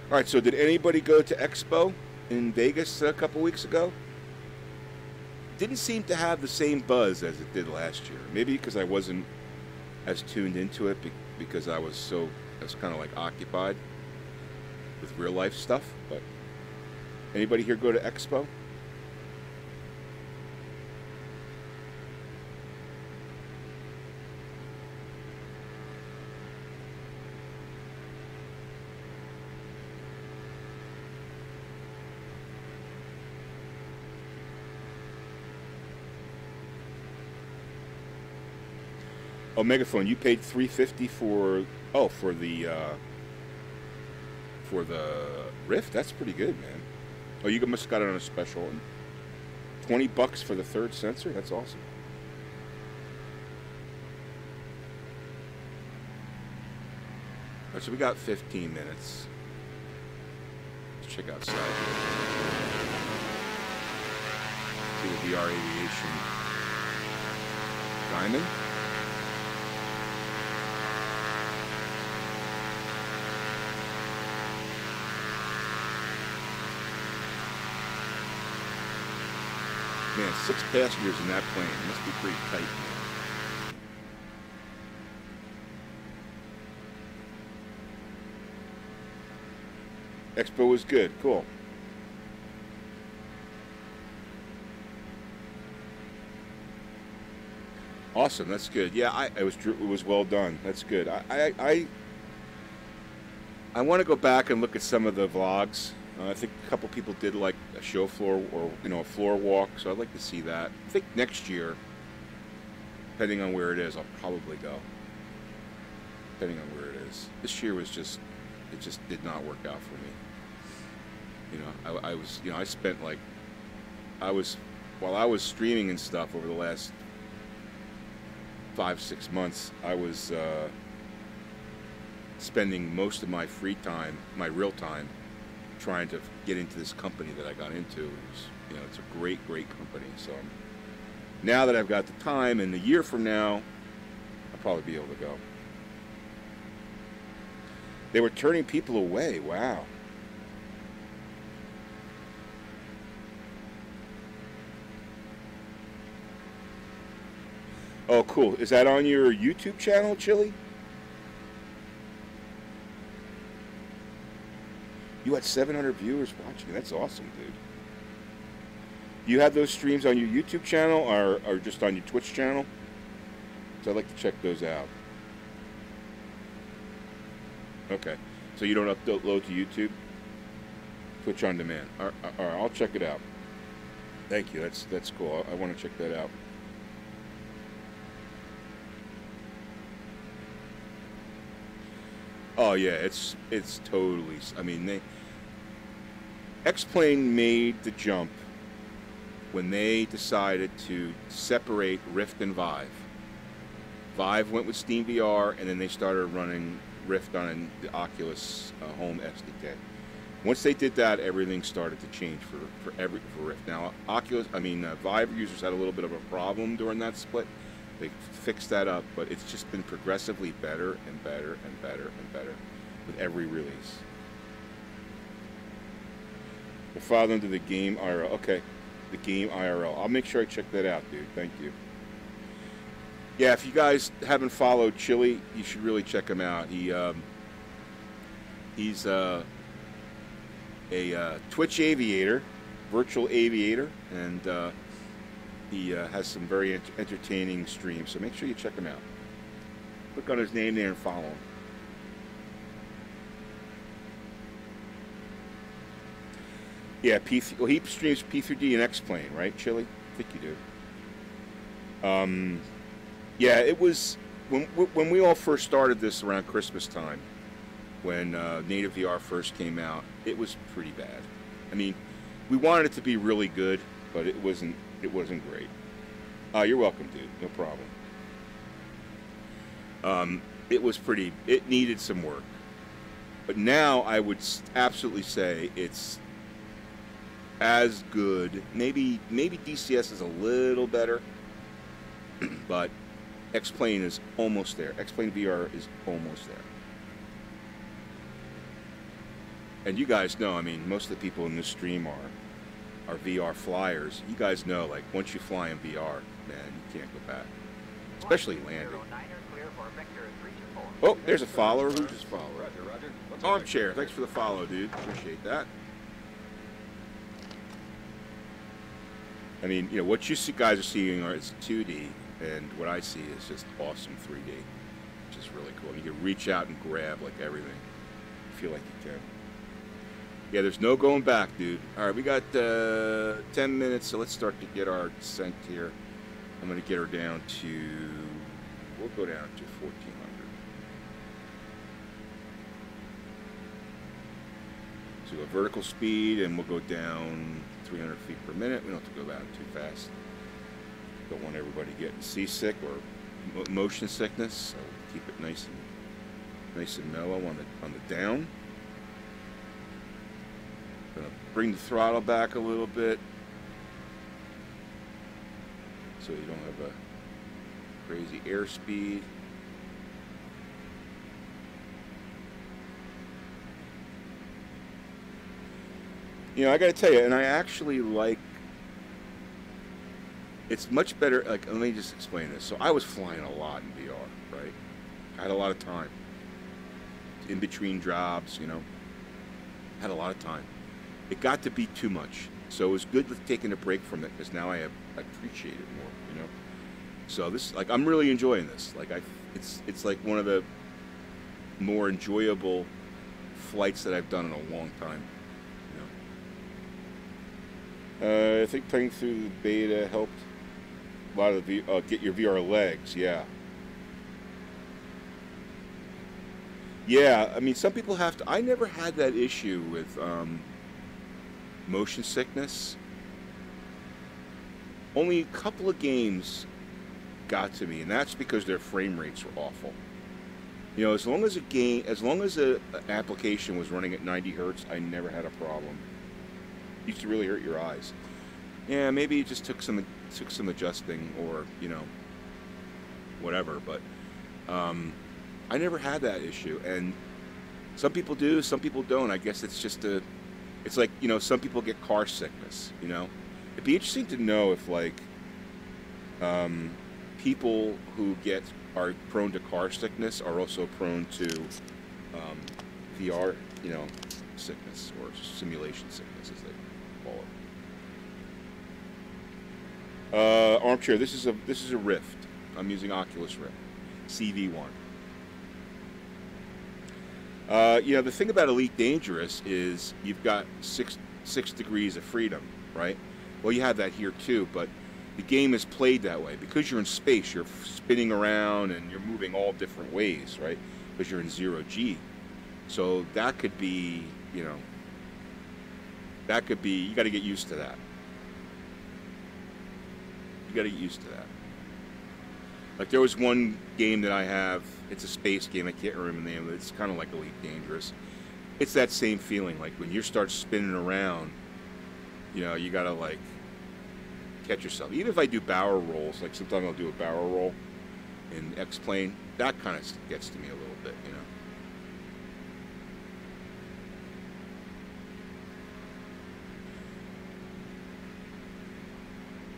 All right, so did anybody go to Expo in Vegas a couple weeks ago? Didn't seem to have the same buzz as it did last year. Maybe because I wasn't as tuned into it, because I was kind of like occupied with real life stuff. But anybody here go to Expo? Oh, Megaphone, you paid $350 for the Rift? That's pretty good, man. Oh, you must have got it on a special one. $20 for the third sensor? That's awesome. All right, so we got 15 minutes. Let's check outside here. See the VR Aviation Diamond. Man, 6 passengers in that plane. It must be pretty tight, man. Expo was good. Cool. Awesome. That's good. Yeah, it was well done. That's good. I want to go back and look at some of the vlogs. I think a couple people did like a show floor or, you know, a floor walk, so I'd like to see that. I think next year, depending on where it is, I'll probably go. Depending on where it is. This year was it just did not work out for me. You know, I spent like while I was streaming and stuff over the last 5-6 months, I was spending most of my free time, my real time, trying to get into this company that I got into. You know, it's a great company. So now that I've got the time, and a year from now, I'll probably be able to go. They were turning people away. Wow. Oh, cool. Is that on your YouTube channel, Chili? You had 700 viewers watching. That's awesome, dude. You have those streams on your YouTube channel or just on your Twitch channel? So I'd like to check those out. Okay. So you don't upload to YouTube? Twitch on demand. All right, I'll check it out. Thank you. That's cool. I want to check that out. Oh yeah, it's totally. I mean, X-Plane made the jump when they decided to separate Rift and Vive. Vive went with Steam VR, and then they started running Rift on the Oculus home SDK. Once they did that, everything started to change for Rift. Now, Vive users had a little bit of a problem during that split. They fixed that up, but it's just been progressively better and better and better and better with every release. We'll file into the game IRL. Okay, the game IRL. I'll make sure I check that out, dude. Thank you. Yeah, if you guys haven't followed Chili, you should really check him out. He's a Twitch aviator, virtual aviator, and he has some very entertaining streams, so make sure you check him out. Click on his name there and follow him. Yeah, he streams P3D and X-Plane, right, Chili? I think you do. Yeah, it was when we all first started this around Christmas time, when Native VR first came out. It was pretty bad. I mean, we wanted it to be really good, but it wasn't great. You're welcome, dude. No problem. It needed some work. But now I would absolutely say it's as good. Maybe DCS is a little better, but X-Plane is almost there. X-Plane VR is almost there. And you guys know, I mean, most of the people in this stream are VR flyers. You guys know, like, once you fly in VR, man, you can't go back. Especially landing. Oh, there's a follower. Who just followed? Armchair, thanks for the follow, dude. Appreciate that. I mean, you know, what you guys are seeing is 2D, and what I see is just awesome 3D, which is really cool. You can reach out and grab, like, everything. You feel like you can. Yeah, there's no going back, dude. All right, we got 10 minutes, so let's start to get our descent here. I'm going to get her down to, we'll go down to 1400. So a vertical speed, and we'll go down 300 feet per minute. We don't have to go down too fast. Don't want everybody getting seasick or motion sickness, so keep it nice and mellow on the down. Gonna bring the throttle back a little bit so you don't have a crazy airspeed. You know, I gotta tell you, and I actually like, it's much better, like, let me just explain this. So I was flying a lot in VR, right? I had a lot of time. In between jobs, you know. Had a lot of time. It got to be too much. So it was good with taking a break from it, because now I appreciate it more, you know. So this, like, I'm really enjoying this. Like, it's like one of the more enjoyable flights that I've done in a long time. I think playing through the beta helped a lot of the get your VR legs. Yeah. Yeah, I mean, some people have to. I never had that issue with motion sickness. only a couple of games got to me, and that's because their frame rates were awful. You know, as long as an application was running at 90 hertz, I never had a problem. It used to really hurt your eyes. Yeah, maybe it just took some adjusting, or you know, whatever. But I never had that issue, and some people do, some people don't. I guess it's just it's like, you know, some people get car sickness. You know, it'd be interesting to know if like people who are prone to car sickness are also prone to VR, you know, sickness, or simulation sickness, as they call it. Armchair. This is a Rift. I'm using Oculus Rift CV1. You know, the thing about Elite Dangerous is you've got six degrees of freedom, right? Well, you have that here too, but the game is played that way because you're in space. You're spinning around and you're moving all different ways, right? Because you're in 0G. So that could be, you know, you got to get used to that. You got to get used to that. Like there was one game that I have, it's a space game, I can't remember the name of it, it's kind of like Elite Dangerous. It's that same feeling, like when you start spinning around, you know, you got to like catch yourself. Even if I do barrel rolls, like sometimes I'll do a barrel roll in X-Plane, that kind of gets to me a little bit, you know.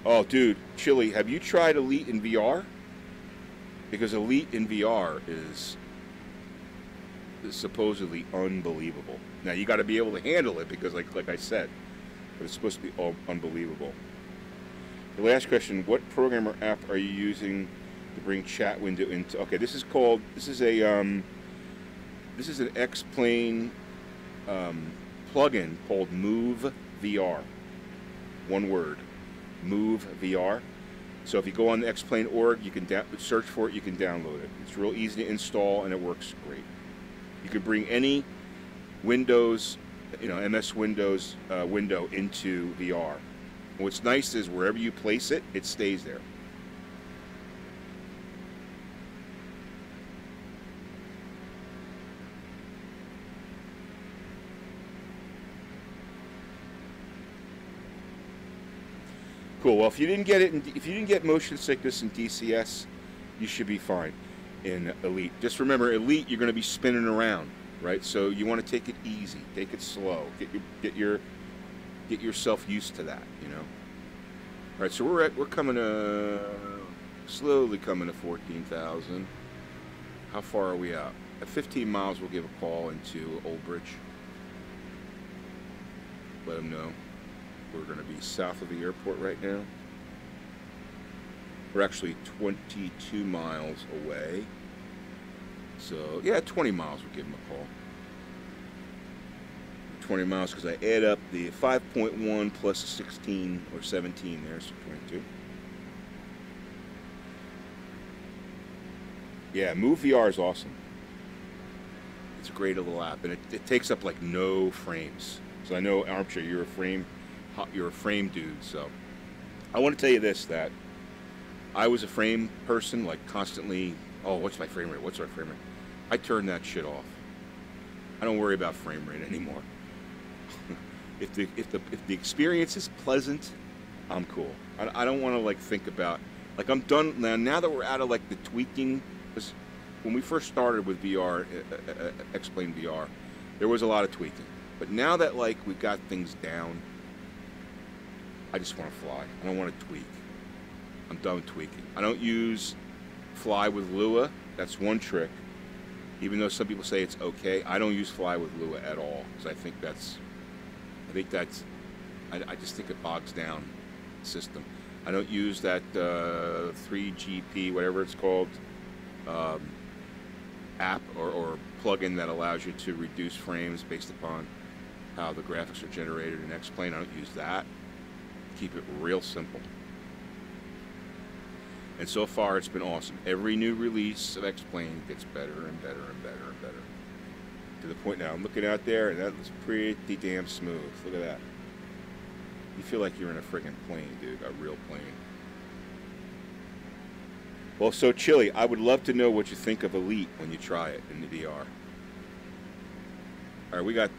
Oh, dude, Chili, have you tried Elite in VR? Because Elite in VR is supposedly unbelievable. Now, you got to be able to handle it because, like I said, but it's supposed to be all unbelievable. The last question, what program or app are you using to bring chat window into... Okay, this is an X-Plane plugin called Move VR. One word, Move VR. So if you go on the X-Plane.org, you can search for it, you can download it. It's real easy to install and it works great. You can bring any Windows, you know, MS Windows window into VR. And what's nice is wherever you place it, it stays there. Cool. Well, if you didn't get motion sickness in DCS, you should be fine in Elite. Just remember, Elite, you're going to be spinning around, right? So you want to take it easy, take it slow, get yourself used to that, you know. All right, so we're slowly coming to 14,000. How far are we out? At 15 miles, we'll give a call into Old Bridge. Let them know. We're going to be south of the airport right now. We're actually 22 miles away. So, yeah, 20 miles, we'll give them a call. 20 miles because I add up the 5.1 plus 16 or 17 there, so 22. Yeah, Move VR is awesome. It's a great little app, and it takes up like no frames. So I know, Armchair, you're a frame dude, so I want to tell you this, that I was a frame person, like constantly, oh, what's my frame rate? What's our frame rate? I turned that shit off. I don't worry about frame rate anymore. If the experience is pleasant, I'm cool. I don't want to like think about, like I'm done now that we're out of like the tweaking. Because when we first started with VR, X-Plane VR, there was a lot of tweaking. But now that like we've got things down, I just want to fly. I don't want to tweak. I'm done with tweaking. I don't use fly with Lua. That's one trick. Even though some people say it's okay, I don't use fly with Lua at all because I just think it bogs down the system. I don't use that 3GP, whatever it's called, app or plugin that allows you to reduce frames based upon how the graphics are generated in X-Plane. I don't use that. Keep it real simple. And so far, it's been awesome. Every new release of X-Plane gets better and better and better and better. To the point now, I'm looking out there, and that looks pretty damn smooth. Look at that. You feel like you're in a friggin' plane, dude, a real plane. Well, so Chili, I would love to know what you think of Elite when you try it in the VR. All right, we got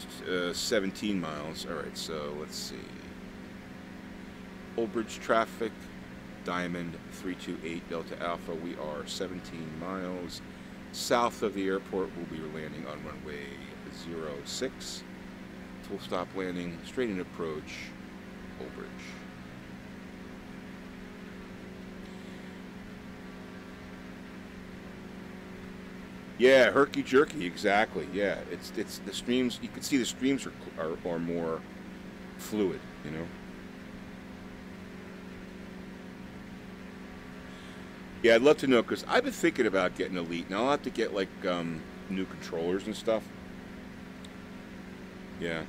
17 miles. All right, so let's see. Old Bridge traffic, Diamond 328 Delta Alpha. We are 17 miles south of the airport. We'll be landing on runway 06. Full stop landing, straight in approach, Old Bridge. Yeah, herky jerky, exactly. Yeah, it's the streams. You can see the streams are more fluid, you know. Yeah, I'd love to know because I've been thinking about getting Elite. Now I'll have to get like new controllers and stuff. Yeah.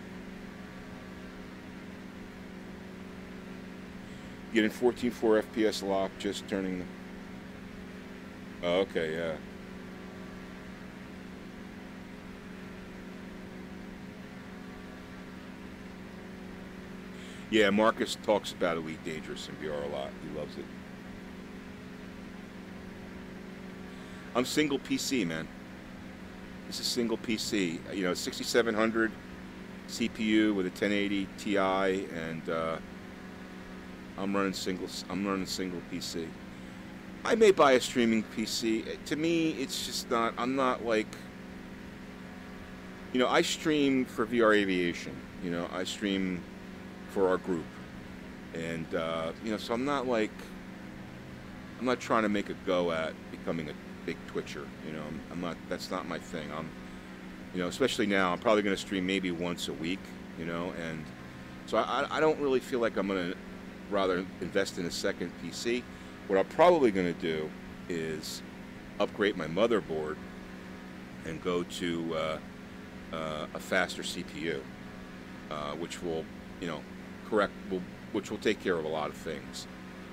Getting 14.4 FPS lock, just turning the... Oh, okay, yeah. Yeah, Marcus talks about Elite Dangerous in VR a lot. He loves it. I'm single PC, man. This is single PC. You know, 6700 CPU with a 1080 Ti, and I'm running single PC. I may buy a streaming PC. To me, it's just not. I'm not like. You know, I stream for VR Aviation. You know, I stream for our group, and you know, so I'm not like. I'm not trying to make a go at becoming a big Twitcher. You know, I'm not. That's not my thing. You know, especially now, I'm probably going to stream maybe once a week. You know, and so I don't really feel like I'm going to rather invest in a second PC. What I'm probably going to do is upgrade my motherboard and go to a faster CPU, which will, you know, which will take care of a lot of things.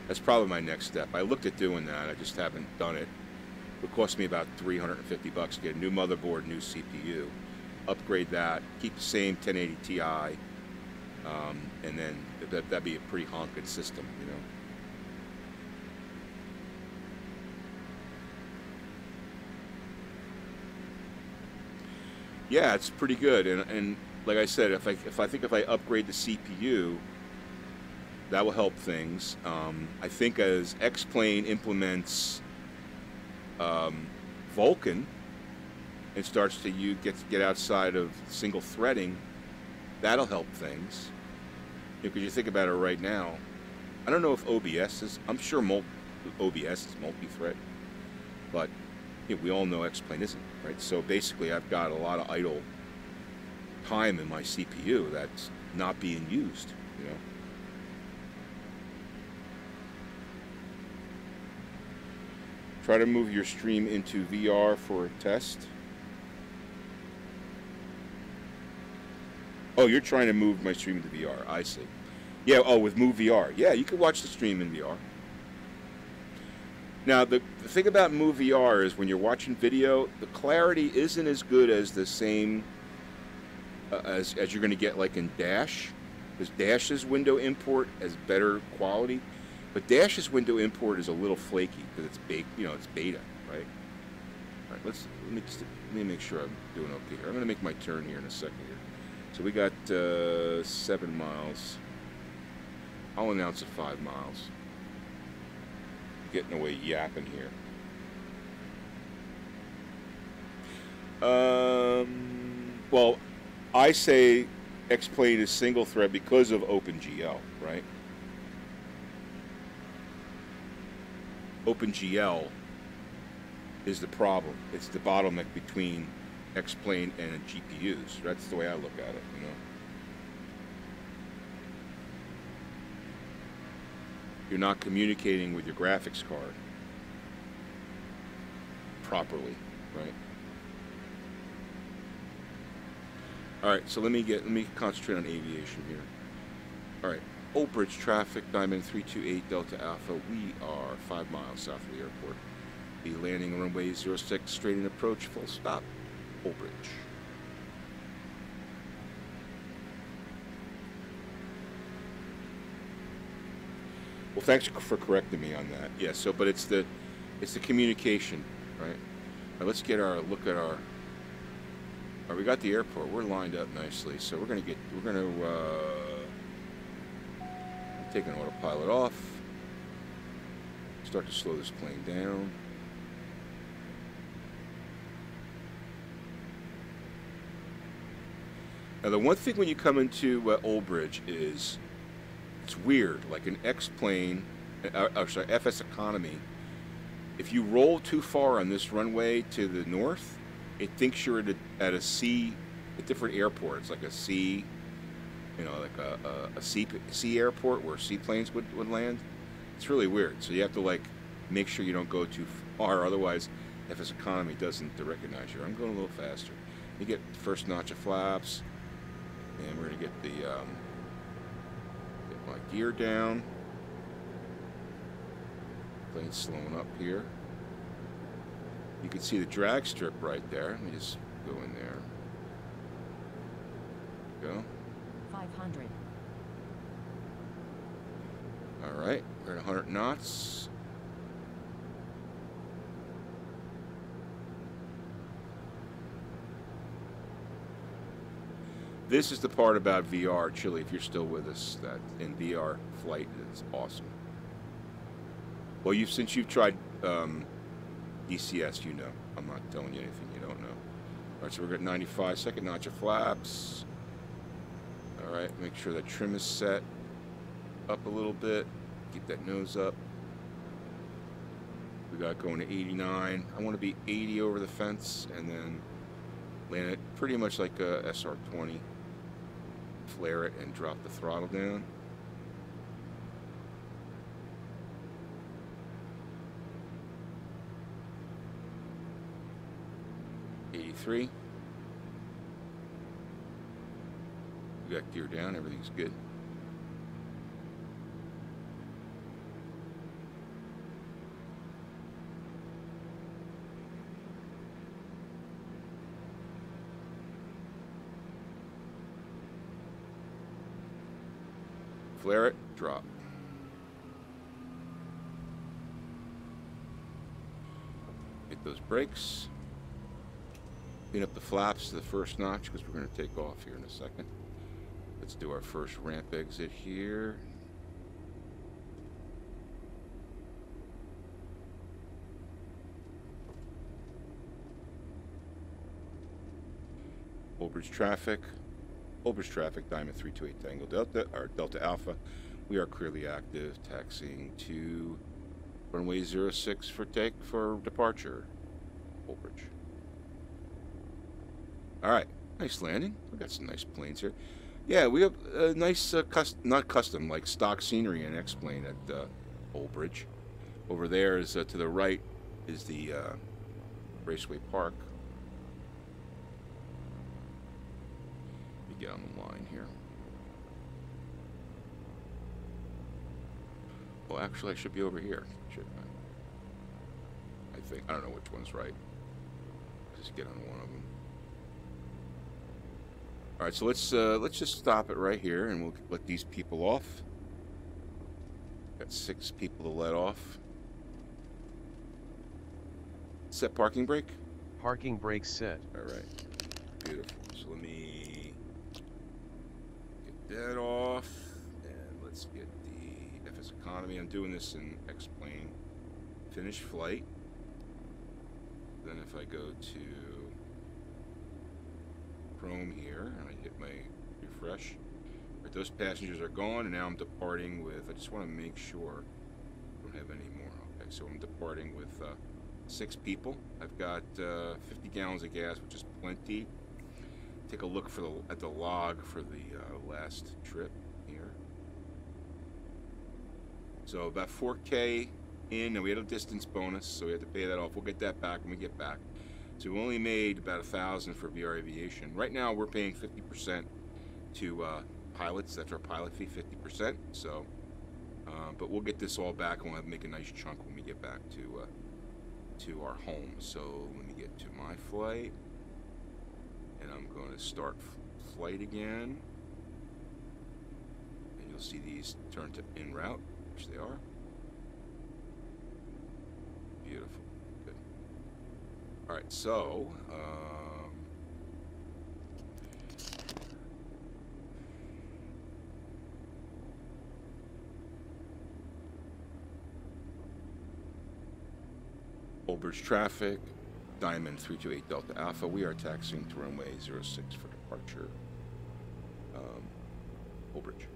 That's probably my next step. I looked at doing that. I just haven't done it. It would cost me about $350 to get a new motherboard, new CPU, upgrade that, keep the same 1080 Ti, and then that'd be a pretty honking system, you know. Yeah, it's pretty good, and like I said, if I upgrade the CPU, that will help things. I think as X-Plane implements Vulkan and starts to get outside of single threading, that'll help things. Because you think about it right now, I don't know if OBS is. I'm sure OBS is multi-thread, but you know, we all know X-Plane isn't, right? So basically, I've got a lot of idle time in my CPU that's not being used, you know. Try to move your stream into VR for a test. Oh, you're trying to move my stream to VR. I see. Yeah, oh, with Move VR. Yeah, you can watch the stream in VR. Now, the thing about Move VR is when you're watching video, the clarity isn't as good as the same as you're going to get like in Dash. Because Dash's window import has better quality. But Dash's window import is a little flaky because it's it's beta, right? All right, let me make sure I'm doing okay here. I'm going to make my turn here in a second here. So we got 7 miles. I'll announce it 5 miles. Getting away yapping here. Well, I say X-Plane is single thread because of OpenGL, right? OpenGL is the problem. It's the bottleneck between X-Plane and GPUs. That's the way I look at it, you know. You're not communicating with your graphics card properly, right? All right, so let me concentrate on aviation here. All right, Old Bridge traffic, Diamond 328 Delta Alpha. We are 5 miles south of the airport. Be landing on runway 06, straight in approach, full stop, Old Bridge. Well, thanks for correcting me on that. Yeah. So, but it's the communication, right? Now let's get our look at our. All right, we got the airport. We're lined up nicely. So we're gonna take an autopilot off. Start to slow this plane down. Now the one thing when you come into Old Bridge is it's weird. Like an X-plane, sorry, FSEconomy. If you roll too far on this runway to the north, it thinks you're at a different airport. It's like a sea, you know, like a sea airport where seaplanes would land. It's really weird. So you have to like make sure you don't go too far, otherwise FSEconomy doesn't recognize you. I'm going a little faster. You get the first notch of flaps, and we're gonna get the get my gear down. Plane's slowing up here. You can see the drag strip right there. Let me just go in there. Go. 500. All right, we're at 100 knots. This is the part about VR, Chili, if you're still with us, that in VR flight is awesome. Well, since you've tried DCS, you know. I'm not telling you anything you don't know. All right, so we're at 95, second notch of flaps. All right, make sure that trim is set up a little bit. Keep that nose up. We got going to 89. I want to be 80 over the fence and then land it pretty much like a SR-20. Flare it and drop the throttle down. We got gear down, everything's good. Flare it, drop. Hit those brakes. Clean up the flaps to the first notch because we're going to take off here in a second. Let's do our first ramp exit here. Old Bridge traffic, Diamond 328 Tango Delta, or Delta Alpha. We are clearly active, taxiing to runway 06 for departure. Old Bridge. All right, nice landing. We got some nice planes here. Yeah, we have a nice, not custom, like stock scenery and X-plane at Old Bridge. Over there is, to the right, is the Raceway Park. Let me get on the line here. Well, actually, I should be over here, shouldn't I? I think. I don't know which one's right. Just get on one of them. All right, so let's just stop it right here, and we'll let these people off. Got 6 people to let off. Set parking brake. Parking brake set. All right, beautiful. So let me get that off, and let's get the FSEconomy. I'm doing this in X-plane. Finish flight. Then if I go to Chrome here, and I hit my refresh. Right, those passengers are gone, and now I'm departing with, I just want to make sure I don't have any more. Okay, so I'm departing with 6 people. I've got 50 gallons of gas, which is plenty. Take a look at the log for the last trip here. So about 4K in, and we had a distance bonus, so we had to pay that off. We'll get that back when we get back. So we only made about $1,000 for VR Aviation. Right now we're paying 50% to pilots. That's our pilot fee, 50%. So, but we'll get this all back, and we'll have to make a nice chunk when we get back to our home. So let me get to my flight, and I'm going to start flight again. And you'll see these turn to en route. which they are. Beautiful. Good. All right, so Old Bridge traffic, Diamond 328 Delta Alpha. We are taxiing to runway 06 for departure. Old Bridge.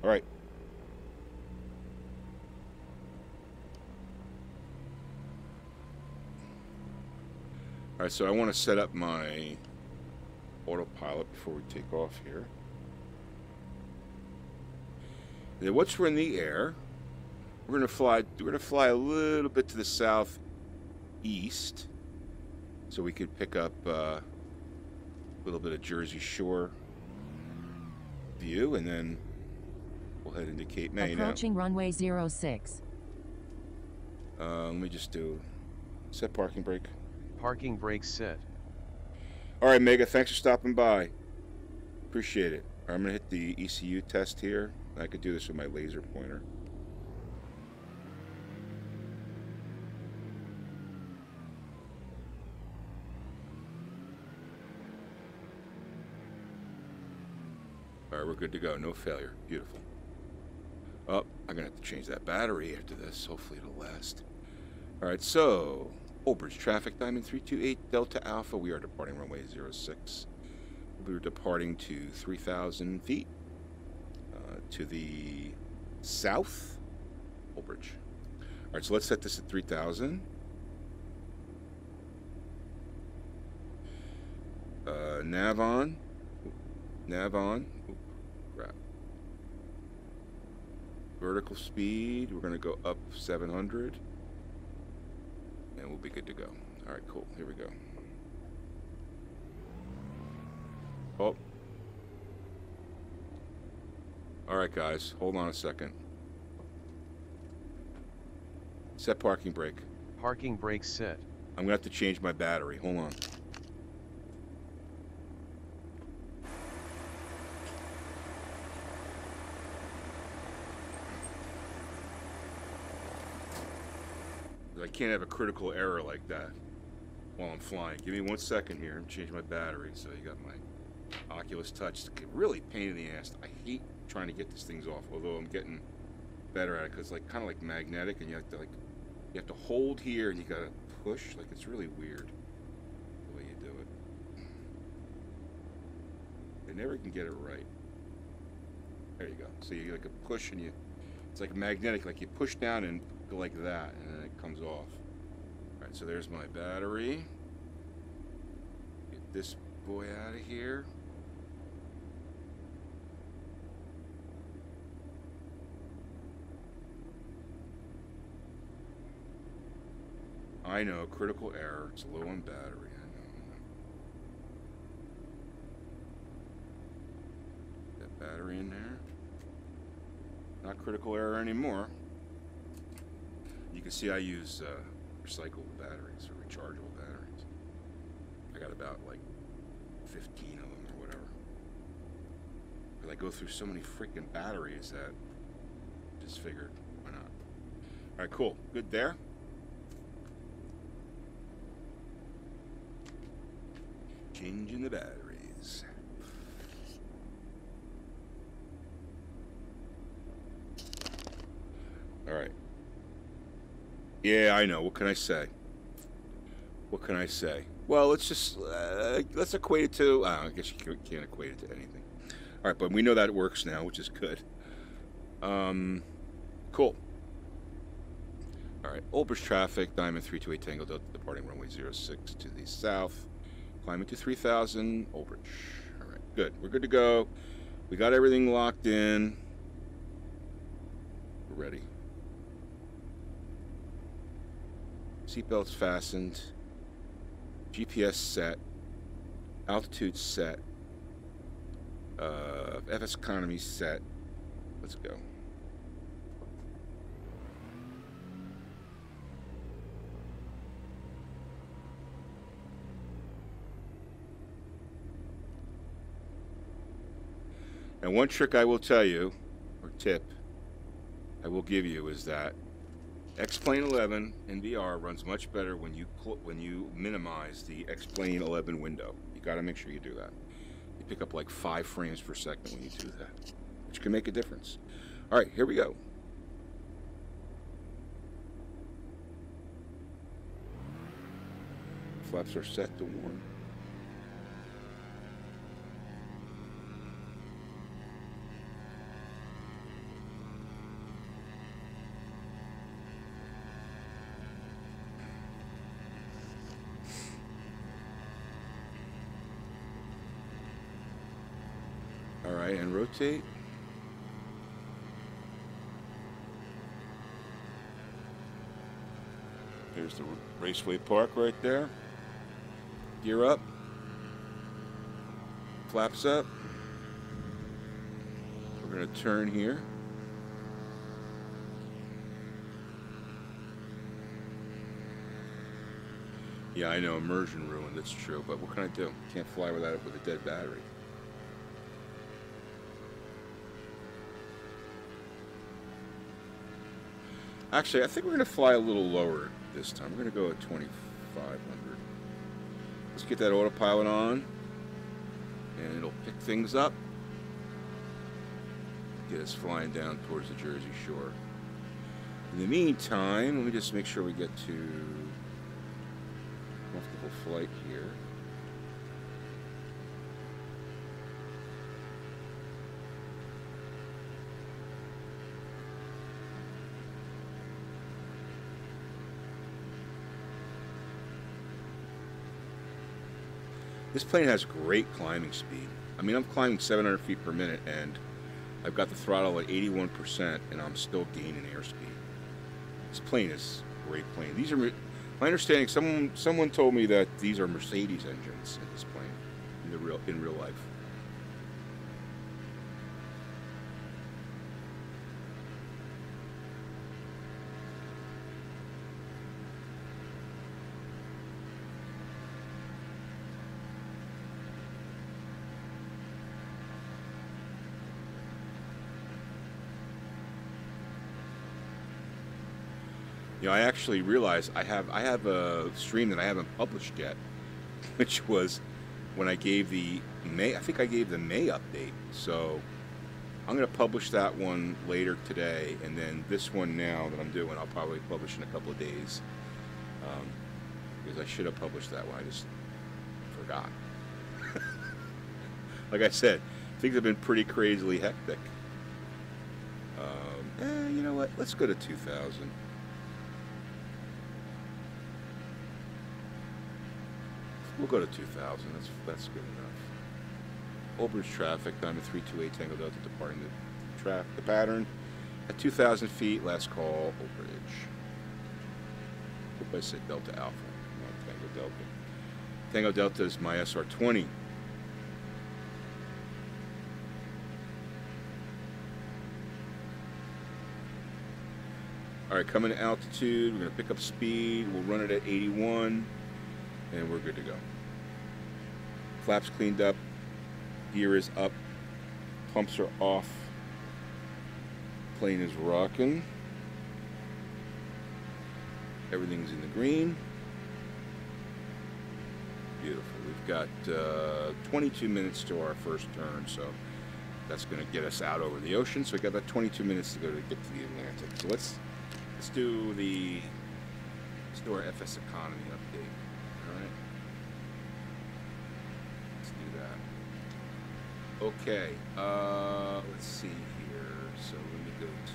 All right. All right, so I want to set up my autopilot before we take off here. And then once we're in the air, we're gonna fly a little bit to the southeast, so we could pick up a little bit of Jersey Shore view, and then we'll head into Cape May now. Approaching runway 06. Let me just do set parking brake. Parking brake set. All right, Mega, thanks for stopping by. Appreciate it. All right, I'm gonna hit the ECU test here. I could do this with my laser pointer. All right, we're good to go. No failure. Beautiful. Oh, I'm going to have to change that battery after this. Hopefully it'll last. All right, so Old Bridge traffic, Diamond 328 Delta Alpha. We are departing runway 06. We are departing to 3,000 feet to the south. Old Bridge. All right, so let's set this at 3,000. Nav on. Nav on. Oop, crap. Vertical speed, we're going to go up 700. And we'll be good to go. All right, cool. Here we go. Oh. All right, guys. Hold on a second. Set parking brake. Parking brake set. I'm going to have to change my battery. Hold on. I can't have a critical error like that while I'm flying. Give me 1 second here and change my battery. So you got my Oculus Touch. It's really pain in the ass. I hate trying to get these things off, although I'm getting better at it because it's kind of like magnetic, and you have to hold here and you gotta push. Like, it's really weird the way you do it. They never can get it right. There you go. So you like a push, and it's like magnetic. Like you push down and go like that, and then it comes off. All right, so there's my battery. Get this boy out of here. I know, critical error. It's low on battery. I know. That battery in there. Not critical error anymore. You can see I use recyclable batteries or rechargeable batteries. I got about like 15 of them or whatever. But I go through so many freaking batteries that I just figured, why not? All right, cool. Good there. Changing the batteries. All right. Yeah, I know. What can I say? What can I say? Well, let's just let's equate it to. I guess you can't equate it to anything. All right, but we know that it works now, which is good. Cool. All right, Old Bridge traffic, Diamond 328 Tango Delta, departing runway 06 to the south, climbing to 3,000, Old Bridge. All right, good. We're good to go. We got everything locked in. We're ready. Seatbelts fastened. GPS set. Altitude set. FSEconomy set. Let's go. And one trick I will tell you, or tip, I will give you is that X-Plane 11 in VR runs much better when you minimize the X-Plane 11 window. You got to make sure you do that. You pick up like 5 frames per second when you do that, which can make a difference. All right, here we go. Flaps are set to 1. All right, and rotate. There's the Raceway Park right there. Gear up. Flaps up. We're going to turn here. Yeah, I know, immersion ruined, that's true, but what can I do? Can't fly without it with a dead battery. Actually, I think we're going to fly a little lower this time. We're going to go at 2,500. Let's get that autopilot on, and it'll pick things up. Get us flying down towards the Jersey Shore. In the meantime, let me just make sure we get to comfortable flight here. This plane has great climbing speed. I mean, I'm climbing 700 feet per minute, and I've got the throttle at 81%, and I'm still gaining airspeed. This plane is a great plane. These are, my understanding, someone told me that these are Mercedes engines in this plane, in real life. You know, I actually realized I have a stream that I haven't published yet, which was when I gave the May. I think I gave the May update. So I'm going to publish that one later today, and then this one now that I'm doing, I'll probably publish in a couple of days, because I should have published that one. I just forgot. Like I said, things have been pretty crazily hectic. You know what? Let's go to 2,000. We'll go to 2,000. That's good enough. Overage traffic, time at 328 Tango Delta departing the pattern. At 2,000 feet, last call, overage. Hope I said Delta Alpha, not Tango Delta. Tango Delta is my SR-20. All right, coming to altitude, we're going to pick up speed. We'll run it at 81. And we're good to go. Flaps cleaned up, gear is up, pumps are off, plane is rocking, everything's in the green. Beautiful. We've got 22 minutes to our first turn, so that's going to get us out over the ocean. So we've got about 22 minutes to go to get to the Atlantic. So let's do our FSEconomy update. Alright, let's do that. Okay, let's see here. So let me go to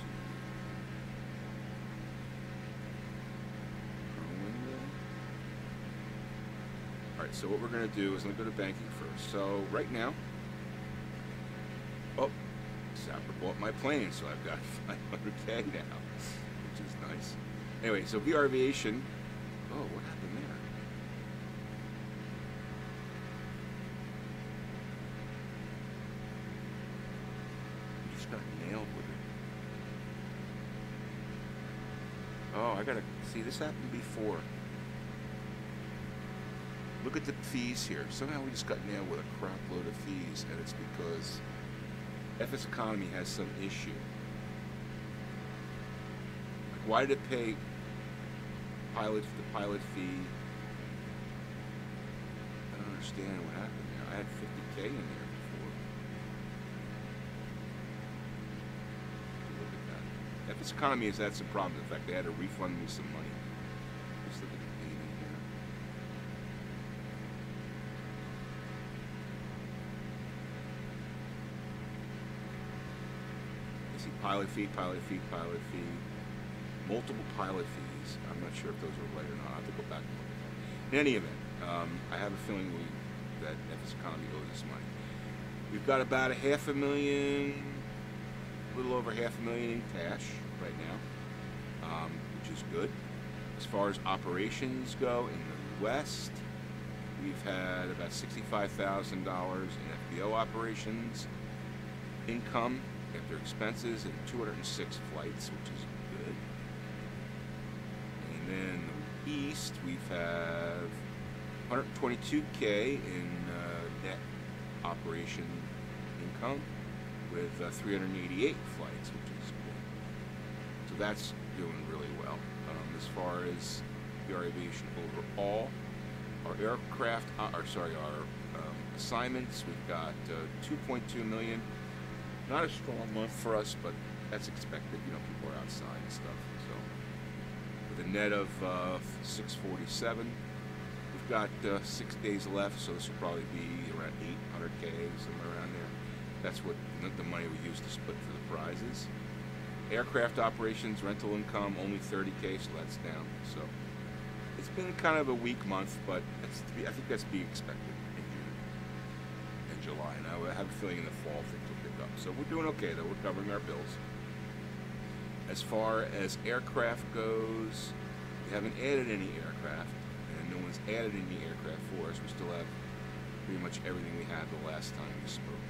Alright, so what we're going to do is, let me go to banking first. So right now, Sapper bought my plane, so I've got 500K now, which is nice. Anyway, so VR Aviation, what happened there? Got nailed with it. Oh, I gotta see, this happened before. Look at the fees here. Somehow we just got nailed with a crap load of fees, and it's because FSEconomy has some issue. why did it pay the pilot fee? I don't understand what happened there. I had 50K in there before. Look at that. FSEconomy has had some problems. In fact, they had to refund me some money. Just look at the payment here. You see pilot fee, multiple pilot fees. I'm not sure if those are right or not. I have to go back and look at that. In any event, I have a feeling that FSEconomy owes us money. We've got about a little over $500,000 in cash right now, which is good. As far as operations go in the West, we've had about $65,000 in FBO operations income after expenses and 206 flights, which is good. And then the East, we've had 122K in net operation income with 388 flights, which is good. So that's doing really well. As far as our aviation overall, our aircraft, our assignments, we've got 2.2 million. Not a strong month for us, but that's expected. You know, people are outside and stuff. So with a net of 647, we've got 6 days left, so this will probably be around 800K, somewhere around there. That's what the money we used to split for the prizes. Aircraft operations, rental income, only 30K, so that's down. So it's been kind of a weak month, but I think that's to be expected in June and July. And I have a feeling in the fall things will pick up. So we're doing okay, though. We're covering our bills. As far as aircraft goes, we haven't added any aircraft, and no one's added any aircraft for us. We still have pretty much everything we had the last time we spoke.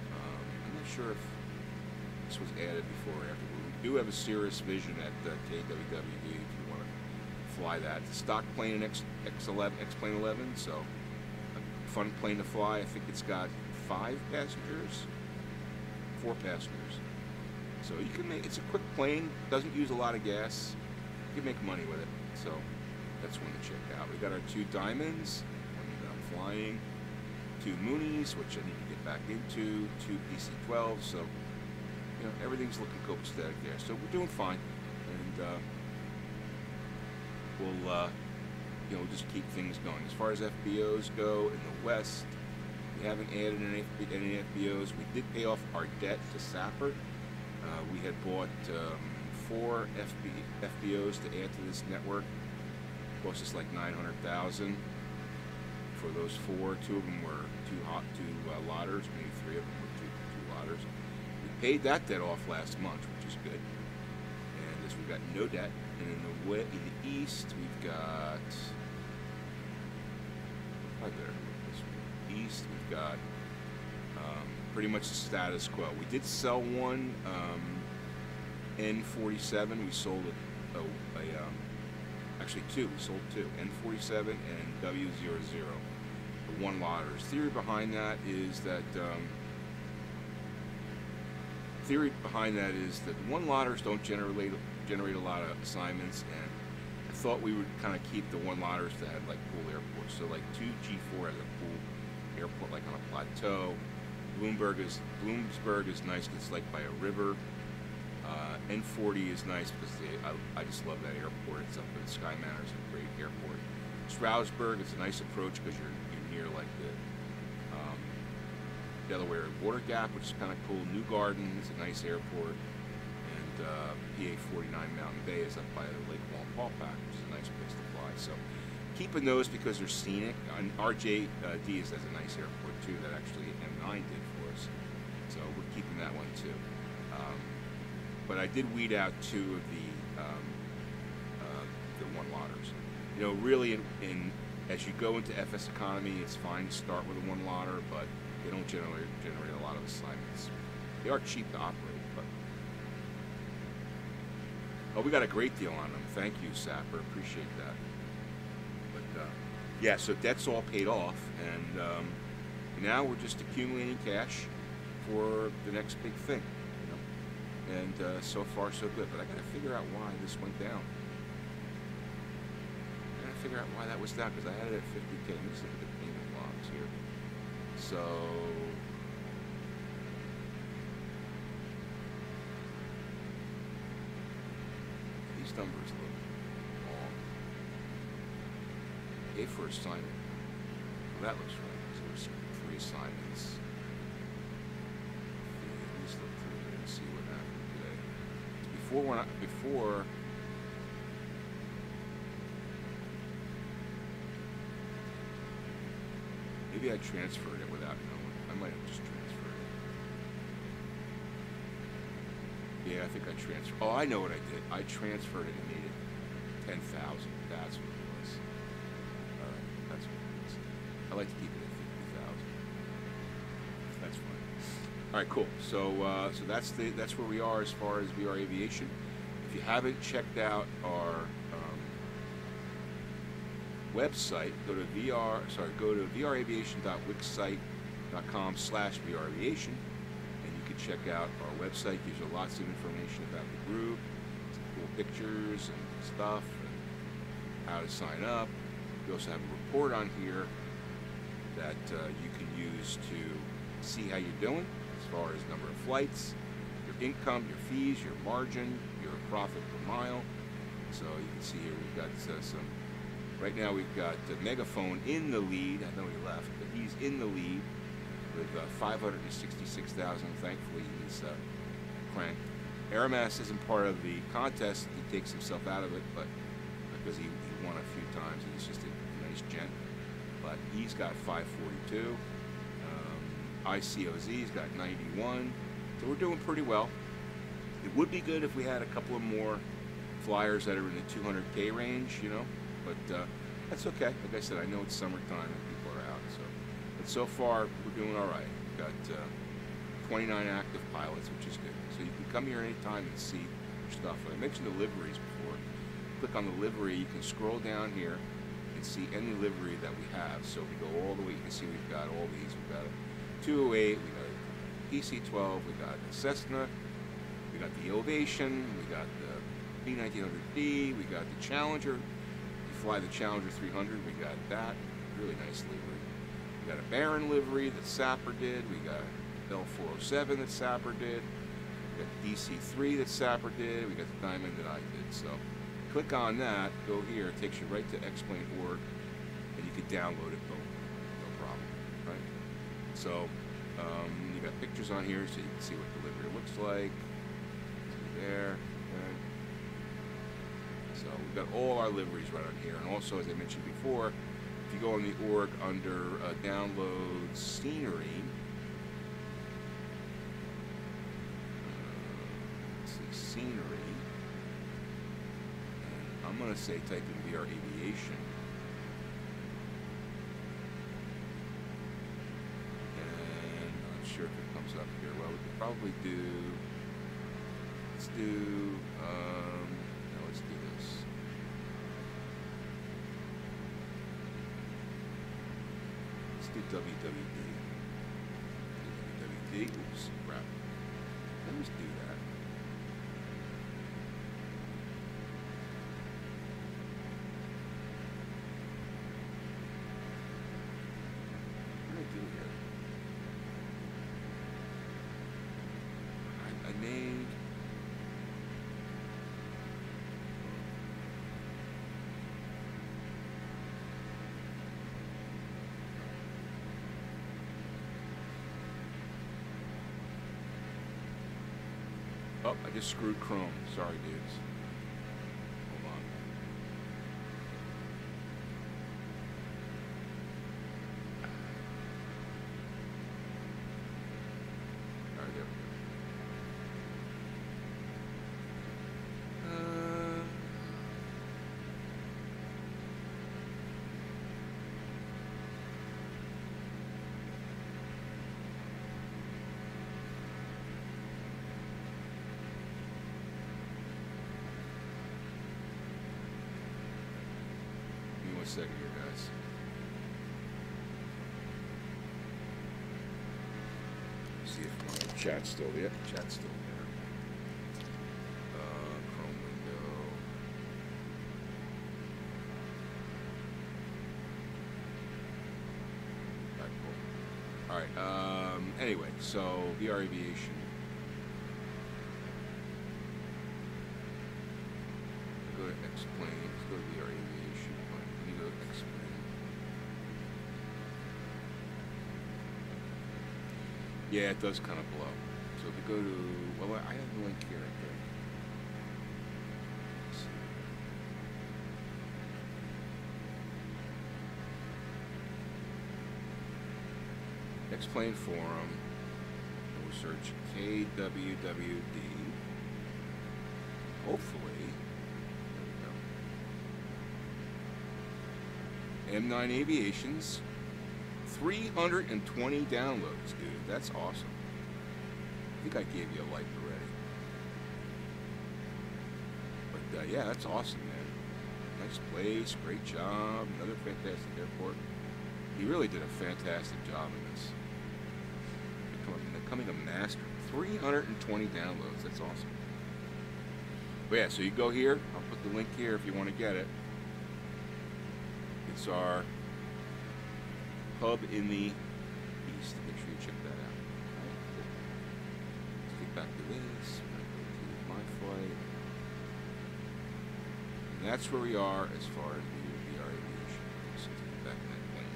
I'm not sure if this was added before or after. We do have a Cirrus Vision at KWWD if you want to fly that. It's a stock plane in X-Plane 11, so a fun plane to fly. I think it's got 4 passengers. So you can make, it's a quick plane, doesn't use a lot of gas. You can make money with it. So that's one to check out. We got our 2 Diamonds, one that I'm flying, 2 Moonies, which I need to get back into, 2 PC-12. So you know, everything's looking copacetic there. So we're doing fine, and we'll just keep things going. As far as FBOs go in the West, we haven't added any FBOs. We did pay off our debt to Sapper. We had bought 4 FBOs to add to this network. It cost us like $900,000 for those 4. 2 of them were two lotters, maybe 3 of them were two lotters. We paid that debt off last month, which is good. And this, we've got no debt. And in the East, we've got we've got pretty much the status quo. We did sell one N47. We sold actually 2. We sold 2, N47 and W00, the 1 lotters. Theory behind that is that the 1 lotters don't generate a lot of assignments, and I thought we would kind of keep the 1 lotters that had like pool airports. So like 2 G4 has a pool airport like on a plateau. Bloomsburg is nice because it's like by a river. N40 is nice because I just love that airport. It's up at Sky Manor. It's a great airport. Stroudsburg is a nice approach because you're near like the Delaware Water Gap, which is kind of cool. New Garden is a nice airport. And PA-49 Mountain Bay is up by Lake Wallenpaupack, which is a nice place to fly. So keeping those because they're scenic. And RJD has a nice airport too that actually M9 did for us. So we're keeping that one too. But I did weed out 2 of the 1 lotters. You know, really, as you go into FSEconomy, it's fine to start with a 1 lotter, but they don't generate a lot of assignments. They are cheap to operate, but we got a great deal on them. Thank you, Sapper. Appreciate that. But yeah, so debt's all paid off, and now we're just accumulating cash for the next big thing. You know, And so far so good, but I gotta figure out why this went down. I gotta figure out why that was down, because I had it at 50K. Let me just look at the payment logs here. So these numbers look wrong. A for assignment. Well, that looks right, because there were some free assignments. These look pretty good. Let's see what happened today. Before maybe I transferred it without knowing. I might have just transferred it. Yeah, I think I transferred. Oh, I know what I did. I transferred it and made it 10,000. That's what it was. All right, that's what it was. I like to keep it at 50,000. That's fine. All right, cool. So so that's where we are as far as VR Aviation. If you haven't checked out our website, go to vraviation.wixsite.com/vraviation, and you can check out our website. Gives you lots of information about the group, some cool pictures and stuff, and how to sign up. We also have a report on here that you can use to see how you're doing as far as number of flights, your income, your fees, your margin, your profit per mile. So you can see here we've got some. Right now we've got Megaphone in the lead. I know he left, but he's in the lead with 566,000. Thankfully, he's cranked. Aramas isn't part of the contest. He takes himself out of it, but because he won a few times, and he's just a nice gent. But he's got 542. ICOZ's got 91. So we're doing pretty well. It would be good if we had a couple of more flyers that are in the 200K range, you know. But that's okay. Like I said, I know it's summertime and people are out. But so far, we're doing all right. We've got 29 active pilots, which is good. So you can come here anytime and see your stuff. I mentioned the liveries before. Click on the livery. You can scroll down here and see any livery that we have. So if we go all the way, you can see we've got all these. We've got a 208. We got a PC-12. We got a Cessna. We got the Aviation. We got the B-1900D. We got the Challenger. Fly the Challenger 300, we got that, really nice livery. We got a Baron livery that Sapper did, we got Bell 407 that Sapper did, we got DC3 that Sapper did, we got the Diamond that I did. So click on that, go here, it takes you right to explain.org, and you can download it, no problem, right? So you got pictures on here so you can see what the livery looks like. See there, okay. So we've got all our liveries right on here, and also, as I mentioned before, if you go on the org under download scenery, let's see, scenery, and I'm going to say type in VR Aviation, and I'm not sure if it comes up here. Well, we could probably do, let's do, let's do this. Let's do WWD. WWD. Oops, crap. Let me just do that. What did I do here? I made. Oh, I just screwed Chrome. Sorry, dudes. Hold on. All right, there we go. One second here, guys. See if my chat's still there. Chat's still there. All right. Anyway, so VR Aviation. Go to explain. Let's go to VR Aviation. Let me go to explain. Yeah, it does kind of blow. So if we go to, well, I have the link here. Right there. Explain forum. We'll search KWWD. Hopefully, there we go. M9 Aviations, 320 downloads, dude. That's awesome. I think I gave you a like already. But yeah, that's awesome, man. Nice place, great job, another fantastic airport. He really did a fantastic job in this. Becoming a master. 320 downloads. That's awesome. But yeah, so you go here. I'll put the link here if you want to get it. It's our hub in the east. Make sure you check that out. Right. Let's get back to this. I'm going to go to my flight. And that's where we are as far as the VR Aviation. So let's get back in that plane.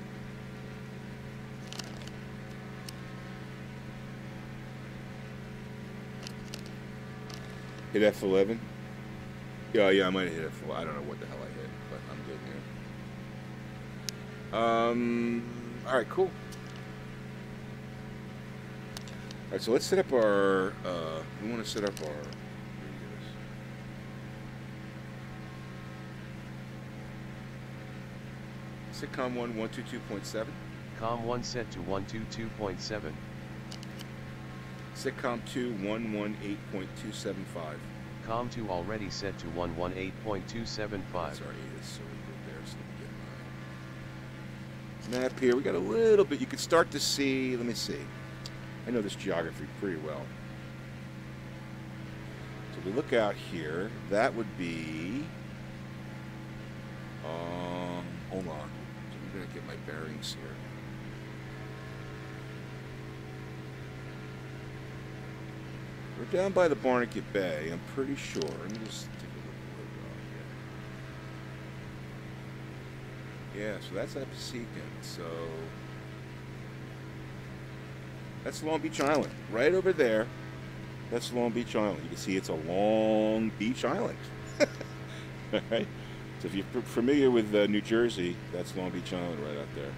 Hit F11. Yeah, I might have hit F11. I don't know what the hell I hit, but I'm good here. All right, cool. All right, so let's set up our. We want to set up our. Sitcom 1 122.7. Com 1 set to 122.7. Sitcom 2 118.275. Com 2 already set to 118.275. Sorry, it's so good there. So let me get my map here. We got a little bit. You can start to see. Let me see. I know this geography pretty well. So we look out here. That would be. Hold on. So I'm gonna get my bearings here. We're down by the Barnegat Bay, I'm pretty sure. Let me just take a look at where we are here. Yeah, so that's Aviation. So that's Long Beach Island. Right over there, that's Long Beach Island. You can see it's a Long Beach Island. All right? So if you're familiar with New Jersey, that's Long Beach Island right out there.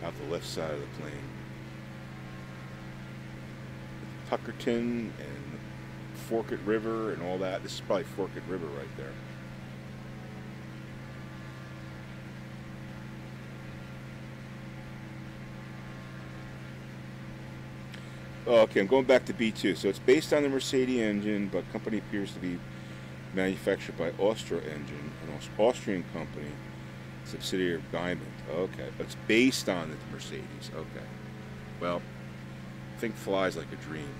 Out the left side of the plane. Tuckerton and Forked River and all that. This is probably Forked River right there. Oh, okay, I'm going back to B2. So it's based on the Mercedes engine, but company appears to be manufactured by Austro Engine, an Austrian company. Subsidiary of Diamond. Okay, but it's based on the Mercedes. Okay. Well, I think flies like a dream.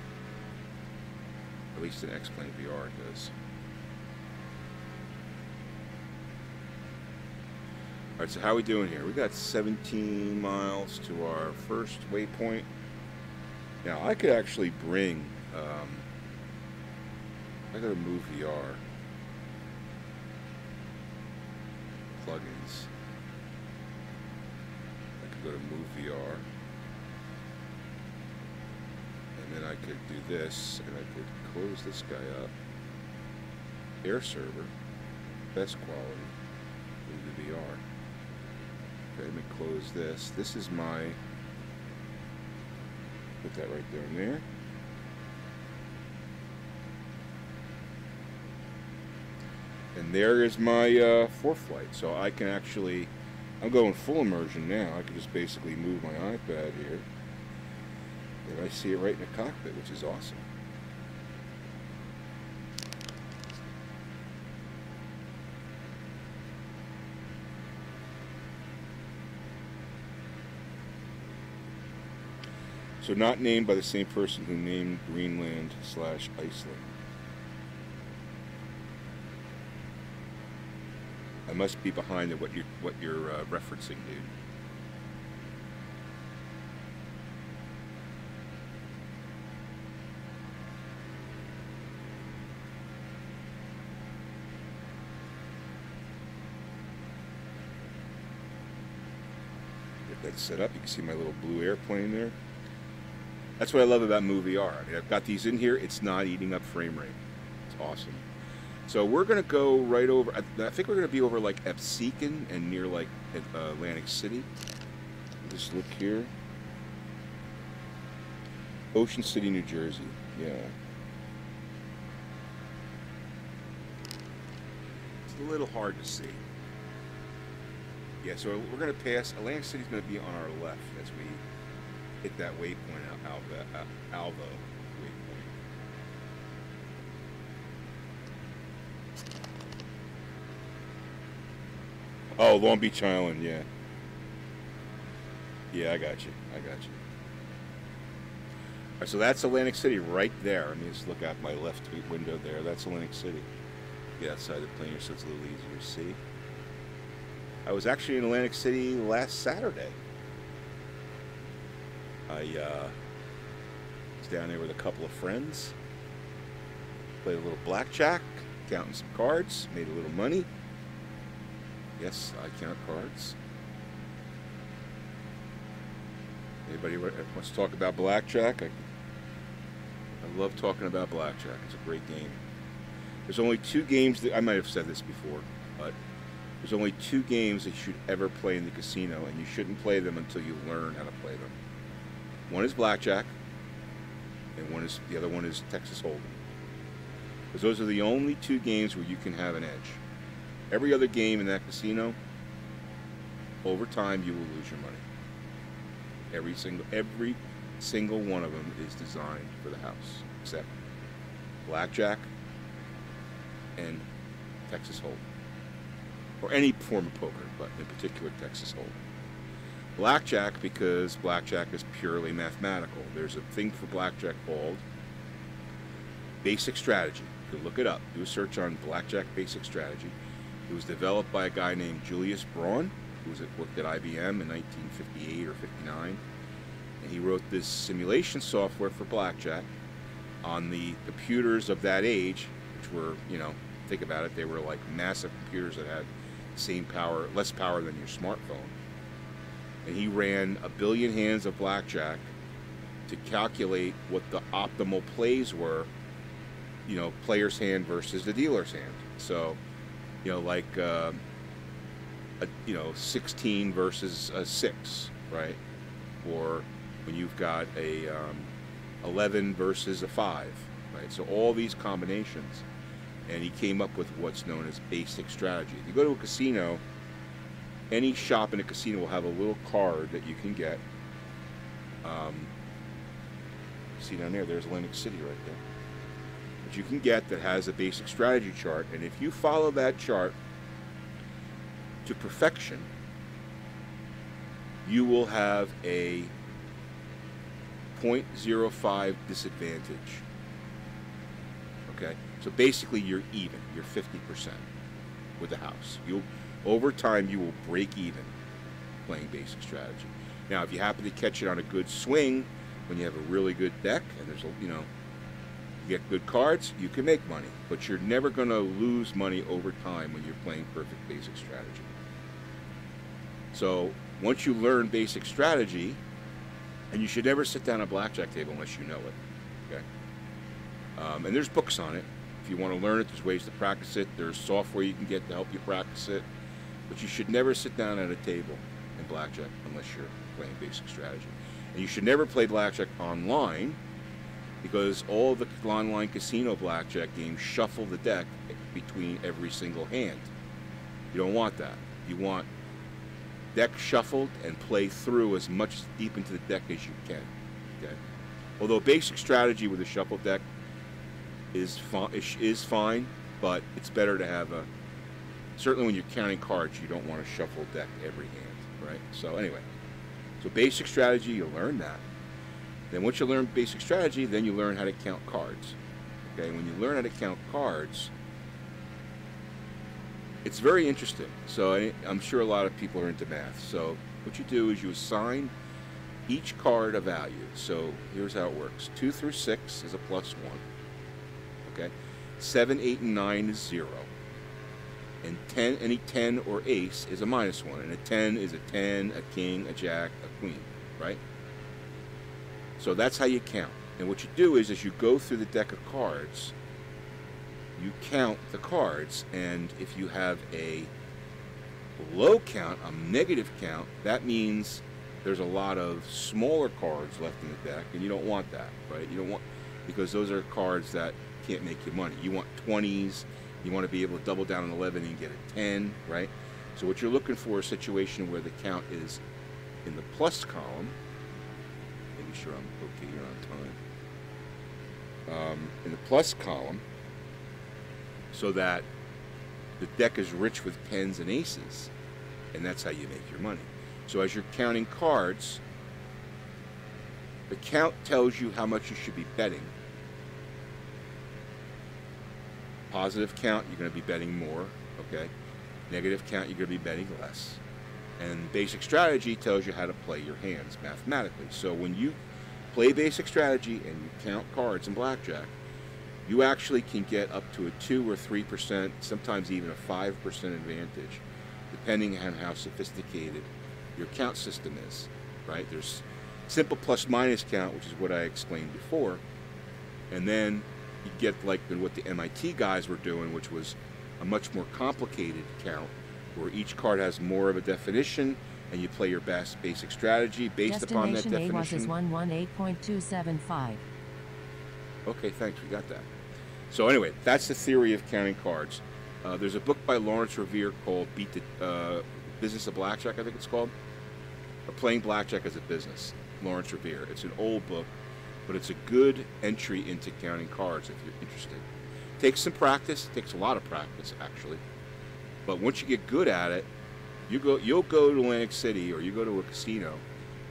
At least in X-Plane VR it does. All right, so how are we doing here? We got 17 miles to our first waypoint. Now I could actually bring. I gotta move VR plugins. Go to Move VR, and then I could do this, and I could close this guy up. Air server, best quality, move the VR. Okay, let me close this. This is my. Put that right there and there. And there is my fourth flight. So I can actually. I'm going full immersion now. I can just basically move my iPad here. And I see it right in the cockpit, which is awesome. So not named by the same person who named Greenland/Iceland. I must be behind what you're referencing, dude. Get that set up. You can see my little blue airplane there. That's what I love about MoVR. I mean, I've got these in here. It's not eating up frame rate. It's awesome. So we're going to go right over, I think we're going to be over like FSEconomy and near like Atlantic City. Just look here. Ocean City, New Jersey. Yeah. It's a little hard to see. Yeah, so we're going to pass, Atlantic City's going to be on our left as we hit that waypoint, Alva waypoint. Oh, Long Beach Island, yeah. Yeah, I got you. I got you. All right, so that's Atlantic City right there. Let me just look out my left window there. That's Atlantic City. Get outside the plane so it's a little easier to see. I was actually in Atlantic City last Saturday. I was down there with a couple of friends. Played a little blackjack, counting some cards, made a little money. Yes, I count cards. Anybody wants to talk about blackjack? I love talking about blackjack. It's a great game. There's only 2 games that I might have said this before, but there's only 2 games that you should ever play in the casino, and you shouldn't play them until you learn how to play them. One is blackjack, and the other one is Texas Hold'em. Because those are the only 2 games where you can have an edge. Every other game in that casino, over time you will lose your money. Every single one of them is designed for the house, except blackjack and Texas Hold'em, or any form of poker, but in particular Texas Hold'em. Blackjack, because blackjack is purely mathematical. There's a thing for blackjack called basic strategy. You can look it up. Do a search on blackjack basic strategy. It was developed by a guy named Julius Braun, who worked at IBM in 1958 or 59. And he wrote this simulation software for blackjack on the computers of that age, which were, you know, think about it, they were like massive computers that had the same power, less power than your smartphone. And he ran 1 billion hands of blackjack to calculate what the optimal plays were, you know, player's hand versus the dealer's hand. So, you know, like, you know, 16 versus a 6, right? Or when you've got a 11 versus a 5, right? So all these combinations, and he came up with what's known as basic strategy. If you go to a casino, any shop in a casino will have a little card that you can get. See down there, there's Atlantic City right there. That you can get that has a basic strategy chart, and if you follow that chart to perfection, you will have a 0.05 disadvantage. Okay, so basically you're even. You're 50% with the house. Over time you will break even playing basic strategy. Now, if you happen to catch it on a good swing, when you have a really good deck and there's a, you know, you get good cards, you can make money, but you're never going to lose money over time when you're playing perfect basic strategy. So once you learn basic strategy, and you should never sit down at a blackjack table unless you know it, okay? And there's books on it. If you want to learn it, there's ways to practice it. There's software you can get to help you practice it. But you should never sit down at a table in blackjack unless you're playing basic strategy. And you should never play blackjack online, because all the online casino blackjack games shuffle the deck between every single hand. You don't want that. You want deck shuffled and play through as much deep into the deck as you can. Okay? Although basic strategy with a shuffle deck is fine, but it's better to have a, certainly when you're counting cards, you don't want to shuffle deck every hand, right? So anyway, so basic strategy, you learn that. Then once you learn basic strategy, then you learn how to count cards. Okay, when you learn how to count cards, It's very interesting. So I'm sure a lot of people are into math. So what you do is you assign each card a value. So here's how it works. 2 through 6 is a +1. Okay? 7, 8, and 9 is 0. And 10, any 10 or ace is a -1. And a 10 is a 10, a king, a jack, a queen. Right? So that's how you count. And what you do is as you go through the deck of cards, you count the cards, and if you have a low count, a negative count, that means there's a lot of smaller cards left in the deck, and you don't want that, right? You don't want, because those are cards that can't make you money. You want 20s, you want to be able to double down on 11 and get a 10, right? So what you're looking for is a situation where the count is in the plus column. Making sure I'm okay here on time. In the plus column, so that the deck is rich with 10s and aces, and that's how you make your money. So as you're counting cards, the count tells you how much you should be betting. Positive count, you're going to be betting more, okay? Negative count, you're going to be betting less. And basic strategy tells you how to play your hands mathematically. So when you play basic strategy and you count cards in blackjack, you actually can get up to a 2 or 3%, sometimes even a 5% advantage, depending on how sophisticated your count system is, right? There's simple plus-minus count, which is what I explained before, and then you get like what the MIT guys were doing, which was a much more complicated count, where each card has more of a definition, and you play your best basic strategy based upon that definition. Destination A was 118.275. Okay, thanks, we got that. So anyway, that's the theory of counting cards. There's a book by Lawrence Revere called Business of Blackjack, I think it's called. Or Playing Blackjack as a Business, Lawrence Revere. It's an old book, but it's a good entry into counting cards if you're interested. Takes some practice, takes a lot of practice actually. But once you get good at it, you'll go to Atlantic City or you go to a casino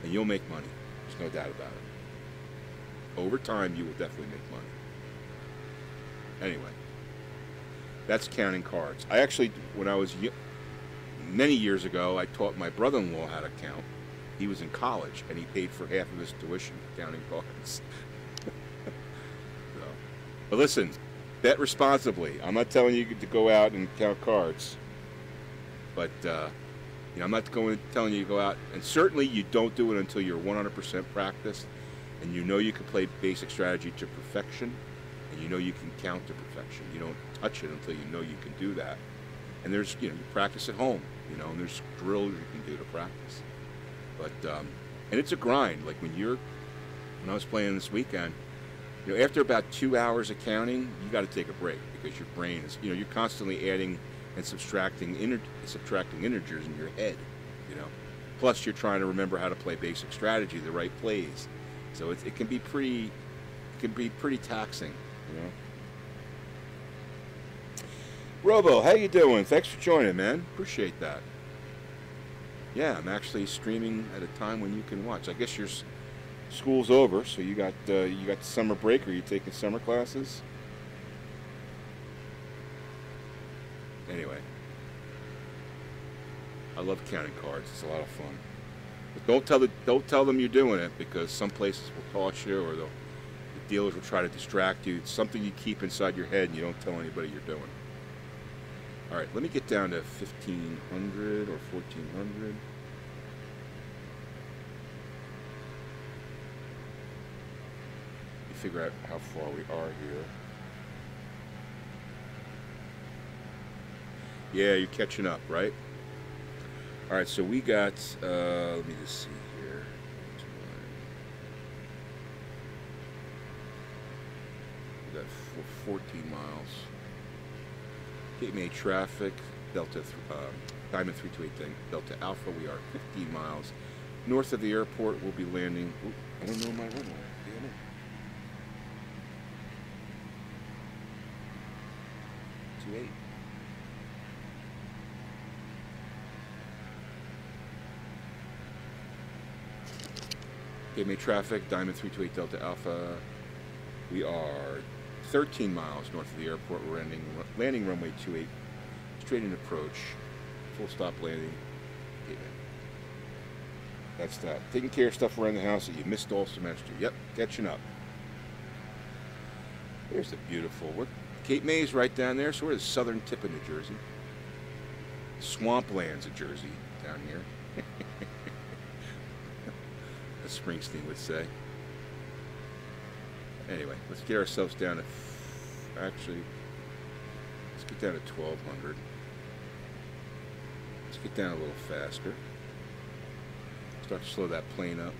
and you'll make money. There's no doubt about it. Over time, you will definitely make money. Anyway, that's counting cards. I actually, when I was many years ago, I taught my brother-in-law how to count. He was in college, and he paid for half of his tuition counting cards. So, but listen, bet responsibly. I'm not telling you to go out and count cards, but I'm not telling you to go out, and certainly you don't do it until you're 100% practiced, and you know you can play basic strategy to perfection. And you know you can count to perfection. You don't touch it until you know you can do that. And there's, you practice at home, and there's drills you can do to practice. But, and it's a grind. Like when I was playing this weekend, after about 2 hours of counting, you got to take a break because your brain is, you're constantly adding and subtracting integers in your head, Plus you're trying to remember how to play basic strategy, the right plays. So it can be pretty taxing. Robo, how you doing? Thanks for joining, man. Appreciate that. Yeah, I'm actually streaming at a time when you can watch. I guess your school's over, so you got the summer break. Are you taking summer classes? Anyway, I love counting cards. It's a lot of fun. But don't tell them you're doing it, because some places will toss you, or the dealers will try to distract you. It's something you keep inside your head and you don't tell anybody you're doing. All right, let me get down to 1,500 or 1,400. Figure out how far we are here. Yeah, you're catching up, right? All right, so we got, let me just see here. We got 14 miles. Cape May traffic, Delta, Diamond 328 Delta Alpha. We are 15 miles north of the airport. We'll be landing. Ooh, I don't know my runway. Damn it. 28. Cape May traffic, Diamond 328 Delta Alpha. We are 13 miles north of the airport. We're landing runway 28 straight in approach, full stop landing. Okay, man. That's that. Taking care of stuff around the house that you missed all semester. Yep, catching up. There's the beautiful, Cape May's right down there, so we're the southern tip of New Jersey. Swamplands of Jersey down here. As Springsteen would say. Anyway, let's get ourselves down to, actually, let's get down to 1200. Let's get down a little faster. Start to slow that plane up.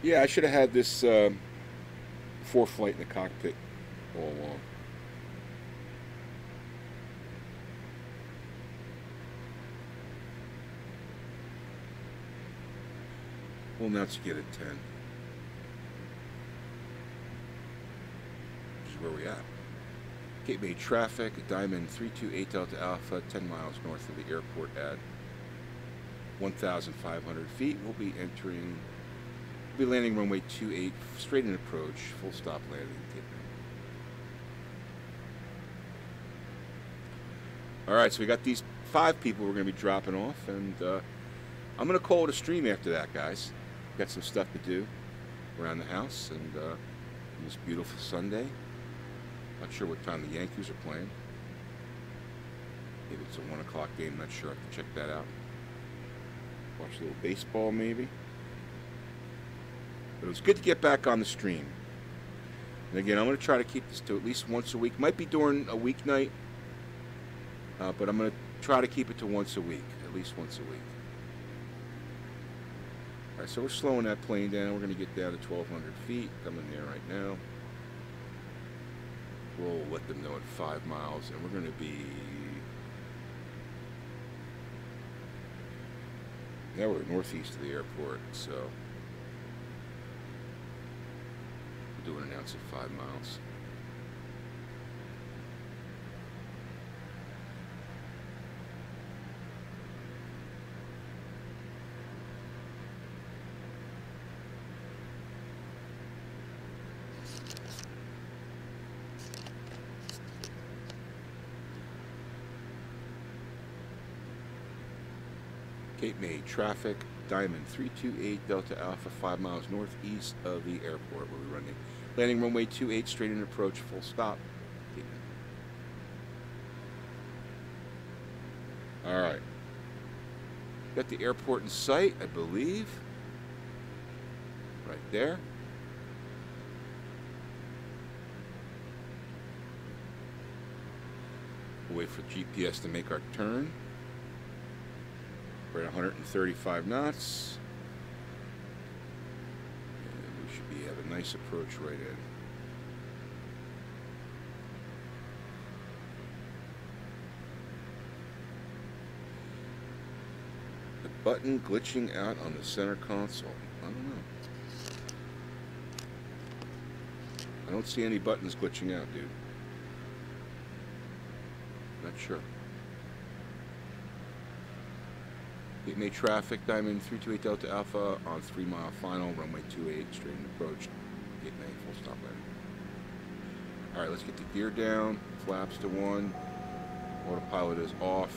Yeah, I should have had this flight in the cockpit all along. Well, now let's get a 10. Which is where we at. Cape May traffic, Diamond 328 Delta Alpha, 10 miles north of the airport at 1,500 feet. We'll be landing runway 28, straight in approach, full stop landing. Alright, so we got these 5 people we're going to be dropping off, and I'm going to call it a stream after that, guys. Got some stuff to do around the house, and on this beautiful Sunday. Not sure what time the Yankees are playing. Maybe it's a 1 o'clock game, not sure. I have to check that out. Watch a little baseball, maybe. But it was good to get back on the stream. And again, I'm going to try to keep this to at least once a week. Might be during a weeknight, but I'm going to try to keep it to once a week, at least once a week. All right, so we're slowing that plane down. We're going to get down to 1,200 feet. Coming there right now. We'll let them know at 5 miles, and we're going to be... Now we're northeast of the airport, so... We'll do an announce at 5 miles. Cape May traffic, Diamond 328 Delta Alpha, 5 miles northeast of the airport. We'll be running landing runway 28, straight in approach, full stop. All right. Got the airport in sight, I believe. Right there. We'll wait for GPS to make our turn. We're at 135 knots. And we should have a nice approach right in. The button glitching out on the center console. I don't know. I don't see any buttons glitching out, dude. Not sure. Cape May traffic, Diamond 328 Delta Alpha on 3 mile final, runway 28, straight in approach, Cape May, full stop landing. Alright, let's get the gear down, flaps to 1, autopilot is off.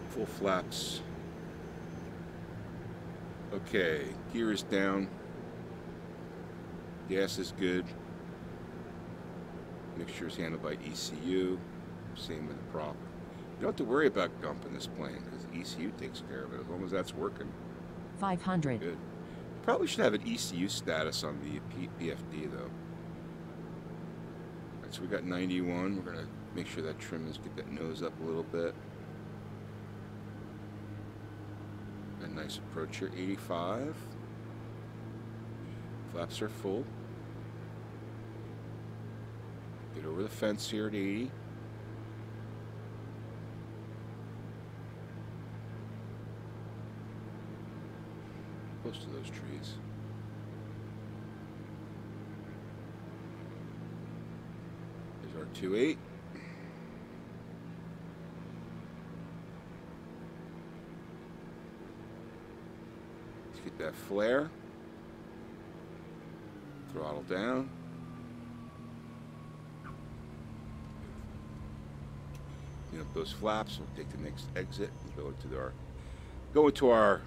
Full flaps. Okay, gear is down. Gas is good. Mixture is handled by ECU. Same with the prop. You don't have to worry about dumping this plane because ECU takes care of it as long as that's working. 500. Good. Probably should have an ECU status on the PFD though. Alright, so we got 91. We're gonna make sure that trim is, get that nose up a little bit. A nice approach here, 85. Flaps are full. Get over the fence here at 80. close to those trees. There's our 2.8. Let's get that flare. Throttle down. Clean up those flaps. We'll take the next exit and go into our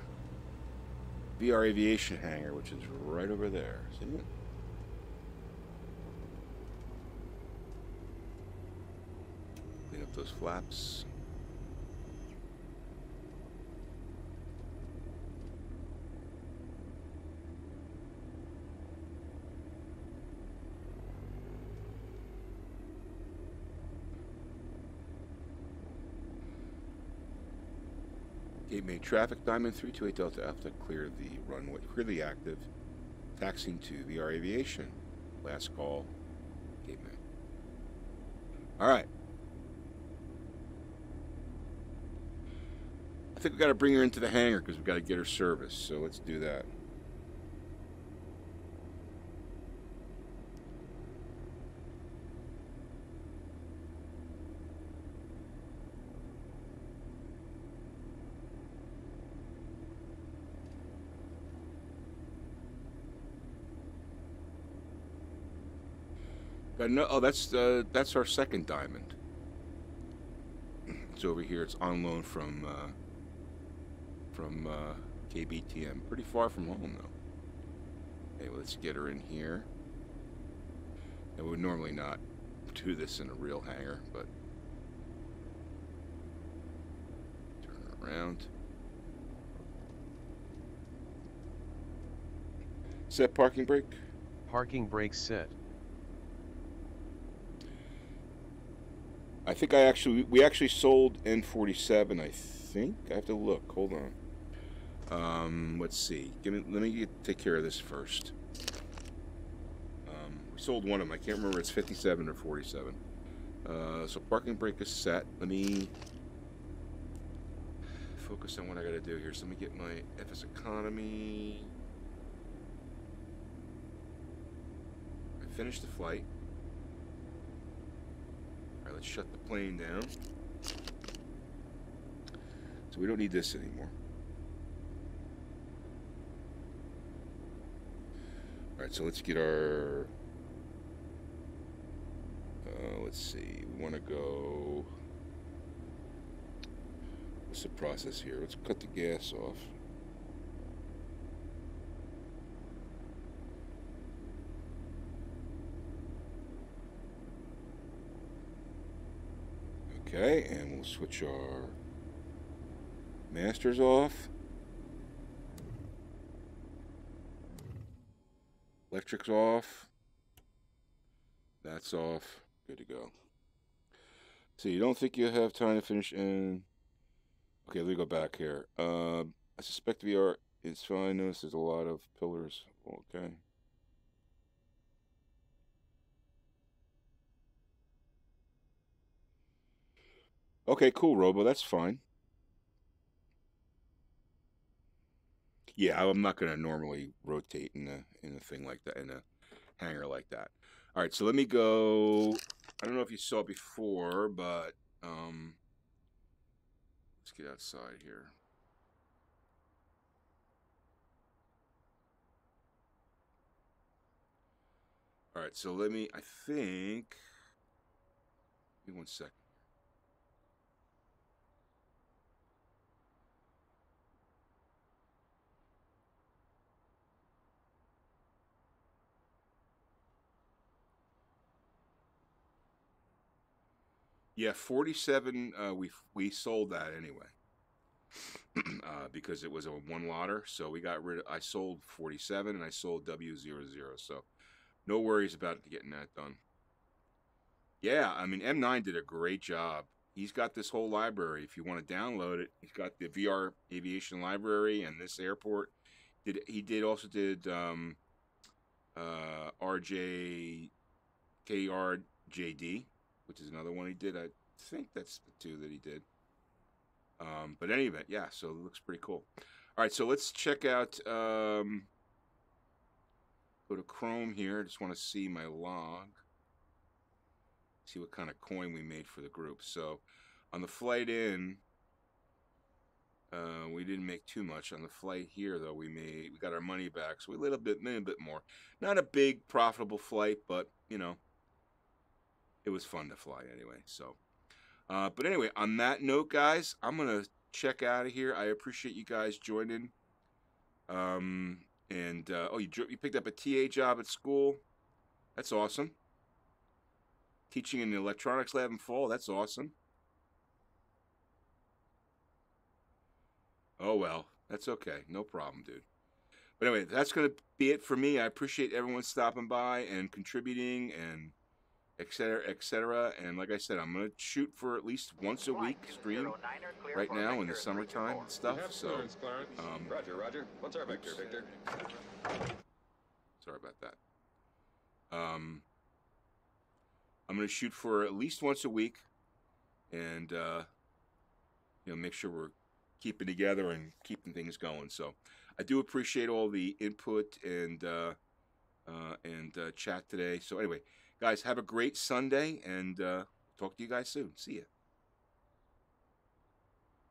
VR Aviation hangar, which is right over there. See it? Clean up those flaps. Gate made traffic, Diamond 328 Delta Alpha, clear the runway, clear the active, taxiing to VR Aviation. Last call, gate made. All right. I think we got to bring her into the hangar because we got to get her serviced. So let's do that. No, oh, that's our second Diamond. It's over here. It's on loan from KBTM. Pretty far from home, though. Okay, well, let's get her in here. And we would normally not do this in a real hangar, but turn her around. Set parking brake. Parking brake set. I think we actually sold N47. I think I have to look. Hold on. Let's see. Let me take care of this first. We sold one of them. I can't remember. It's 57 or 47. So parking brake is set. Let me focus on what I got to do here. So let me get my FSEconomy. I finished the flight. Let's shut the plane down. So we don't need this anymore. Alright, so let's get our... let's see. We want to go... What's the process here? Let's cut the gas off. Okay, and we'll switch our masters off. Electric's off. That's off. Good to go. So you don't think you have time to finish in... Okay, let me go back here. I suspect VR is fine. Notice there's a lot of pillars. Okay. Okay, cool, Robo. That's fine. Yeah, I'm not going to normally rotate in a thing like that, in a hangar like that. All right, so let me go. I don't know if you saw before, but let's get outside here. All right, so let me. I think. Give me 1 second. Yeah, 47. We sold that anyway, because it was a one lotter. So we got rid of. I sold 47 and I sold W00. So no worries about getting that done. Yeah, I mean M9 did a great job. He's got this whole library. If you want to download it, he's got the VR Aviation library and this airport. He also did RJ KRJD, which is another one he did. I think that's the two that he did. But anyway, yeah, so it looks pretty cool. All right, so let's check out. Go to Chrome here. I just want to see my log. See what kind of coin we made for the group. So, on the flight in, we didn't make too much. On the flight here, though, we got our money back, so we maybe a bit more. Not a big profitable flight, but you know, it was fun to fly anyway. So, but anyway, on that note, guys, I'm gonna check out of here. I appreciate you guys joining. Oh, you picked up a TA job at school. That's awesome. Teaching in the electronics lab in fall. That's awesome. Oh, well, that's okay. No problem, dude. But anyway, that's going to be it for me. I appreciate everyone stopping by and contributing and et cetera, et cetera. And like I said, I'm going to shoot for at least once a week stream right now in the summertime and stuff. So, Roger, Roger. What's our vector, Victor? Sorry about that. I'm going to shoot for at least once a week and, make sure we're keeping together and keeping things going. So I do appreciate all the input and chat today. So anyway, guys, have a great Sunday and talk to you guys soon. See ya.